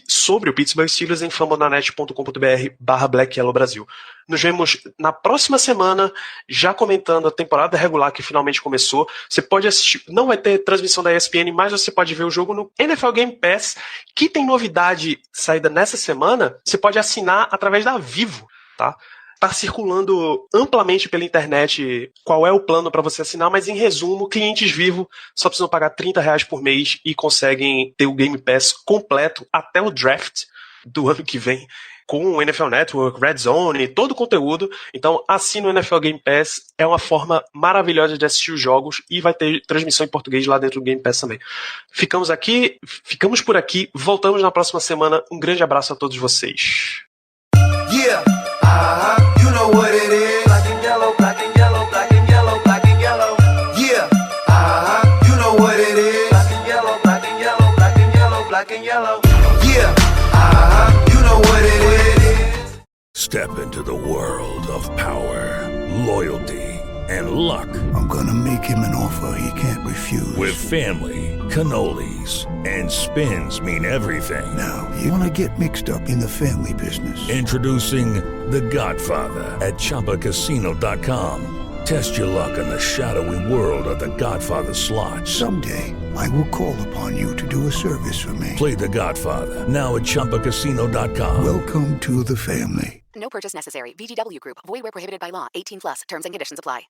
sobre o Pittsburgh Steelers em fanbonanet.com.br/BlackYellowBrasil. Nos vemos na próxima semana, já comentando a temporada regular que finalmente começou. Você pode assistir, não vai ter transmissão da ESPN, mas você pode ver o jogo no NFL Game Pass, que tem novidade saída nessa semana. Você pode assinar através da Vivo, tá? Está circulando amplamente pela internet qual é o plano para você assinar, mas em resumo, clientes Vivo só precisam pagar R$30 por mês e conseguem ter o Game Pass completo até o draft do ano que vem, com o NFL Network, Red Zone, todo o conteúdo. Então assina o NFL Game Pass, é uma forma maravilhosa de assistir os jogos e vai ter transmissão em português lá dentro do Game Pass também. Ficamos por aqui, voltamos na próxima semana. Um grande abraço a todos vocês. Yeah. You know what it is. Black and yellow, black and yellow, black and yellow, black and yellow. Yeah. You know what it is. Black and yellow, black and yellow, black and yellow, black and yellow. Yeah. You know what it is. Step into the world of power, loyalty, and luck. I'm gonna make him an offer he can't refuse. With family, cannolis, and spins mean everything. Now, you wanna get mixed up in the family business. Introducing The Godfather at ChumbaCasino.com. Test your luck in the shadowy world of The Godfather slot. Someday, I will call upon you to do a service for me. Play The Godfather, now at ChumbaCasino.com. Welcome to the family. No purchase necessary. VGW Group. Void where prohibited by law. 18+. Terms and conditions apply.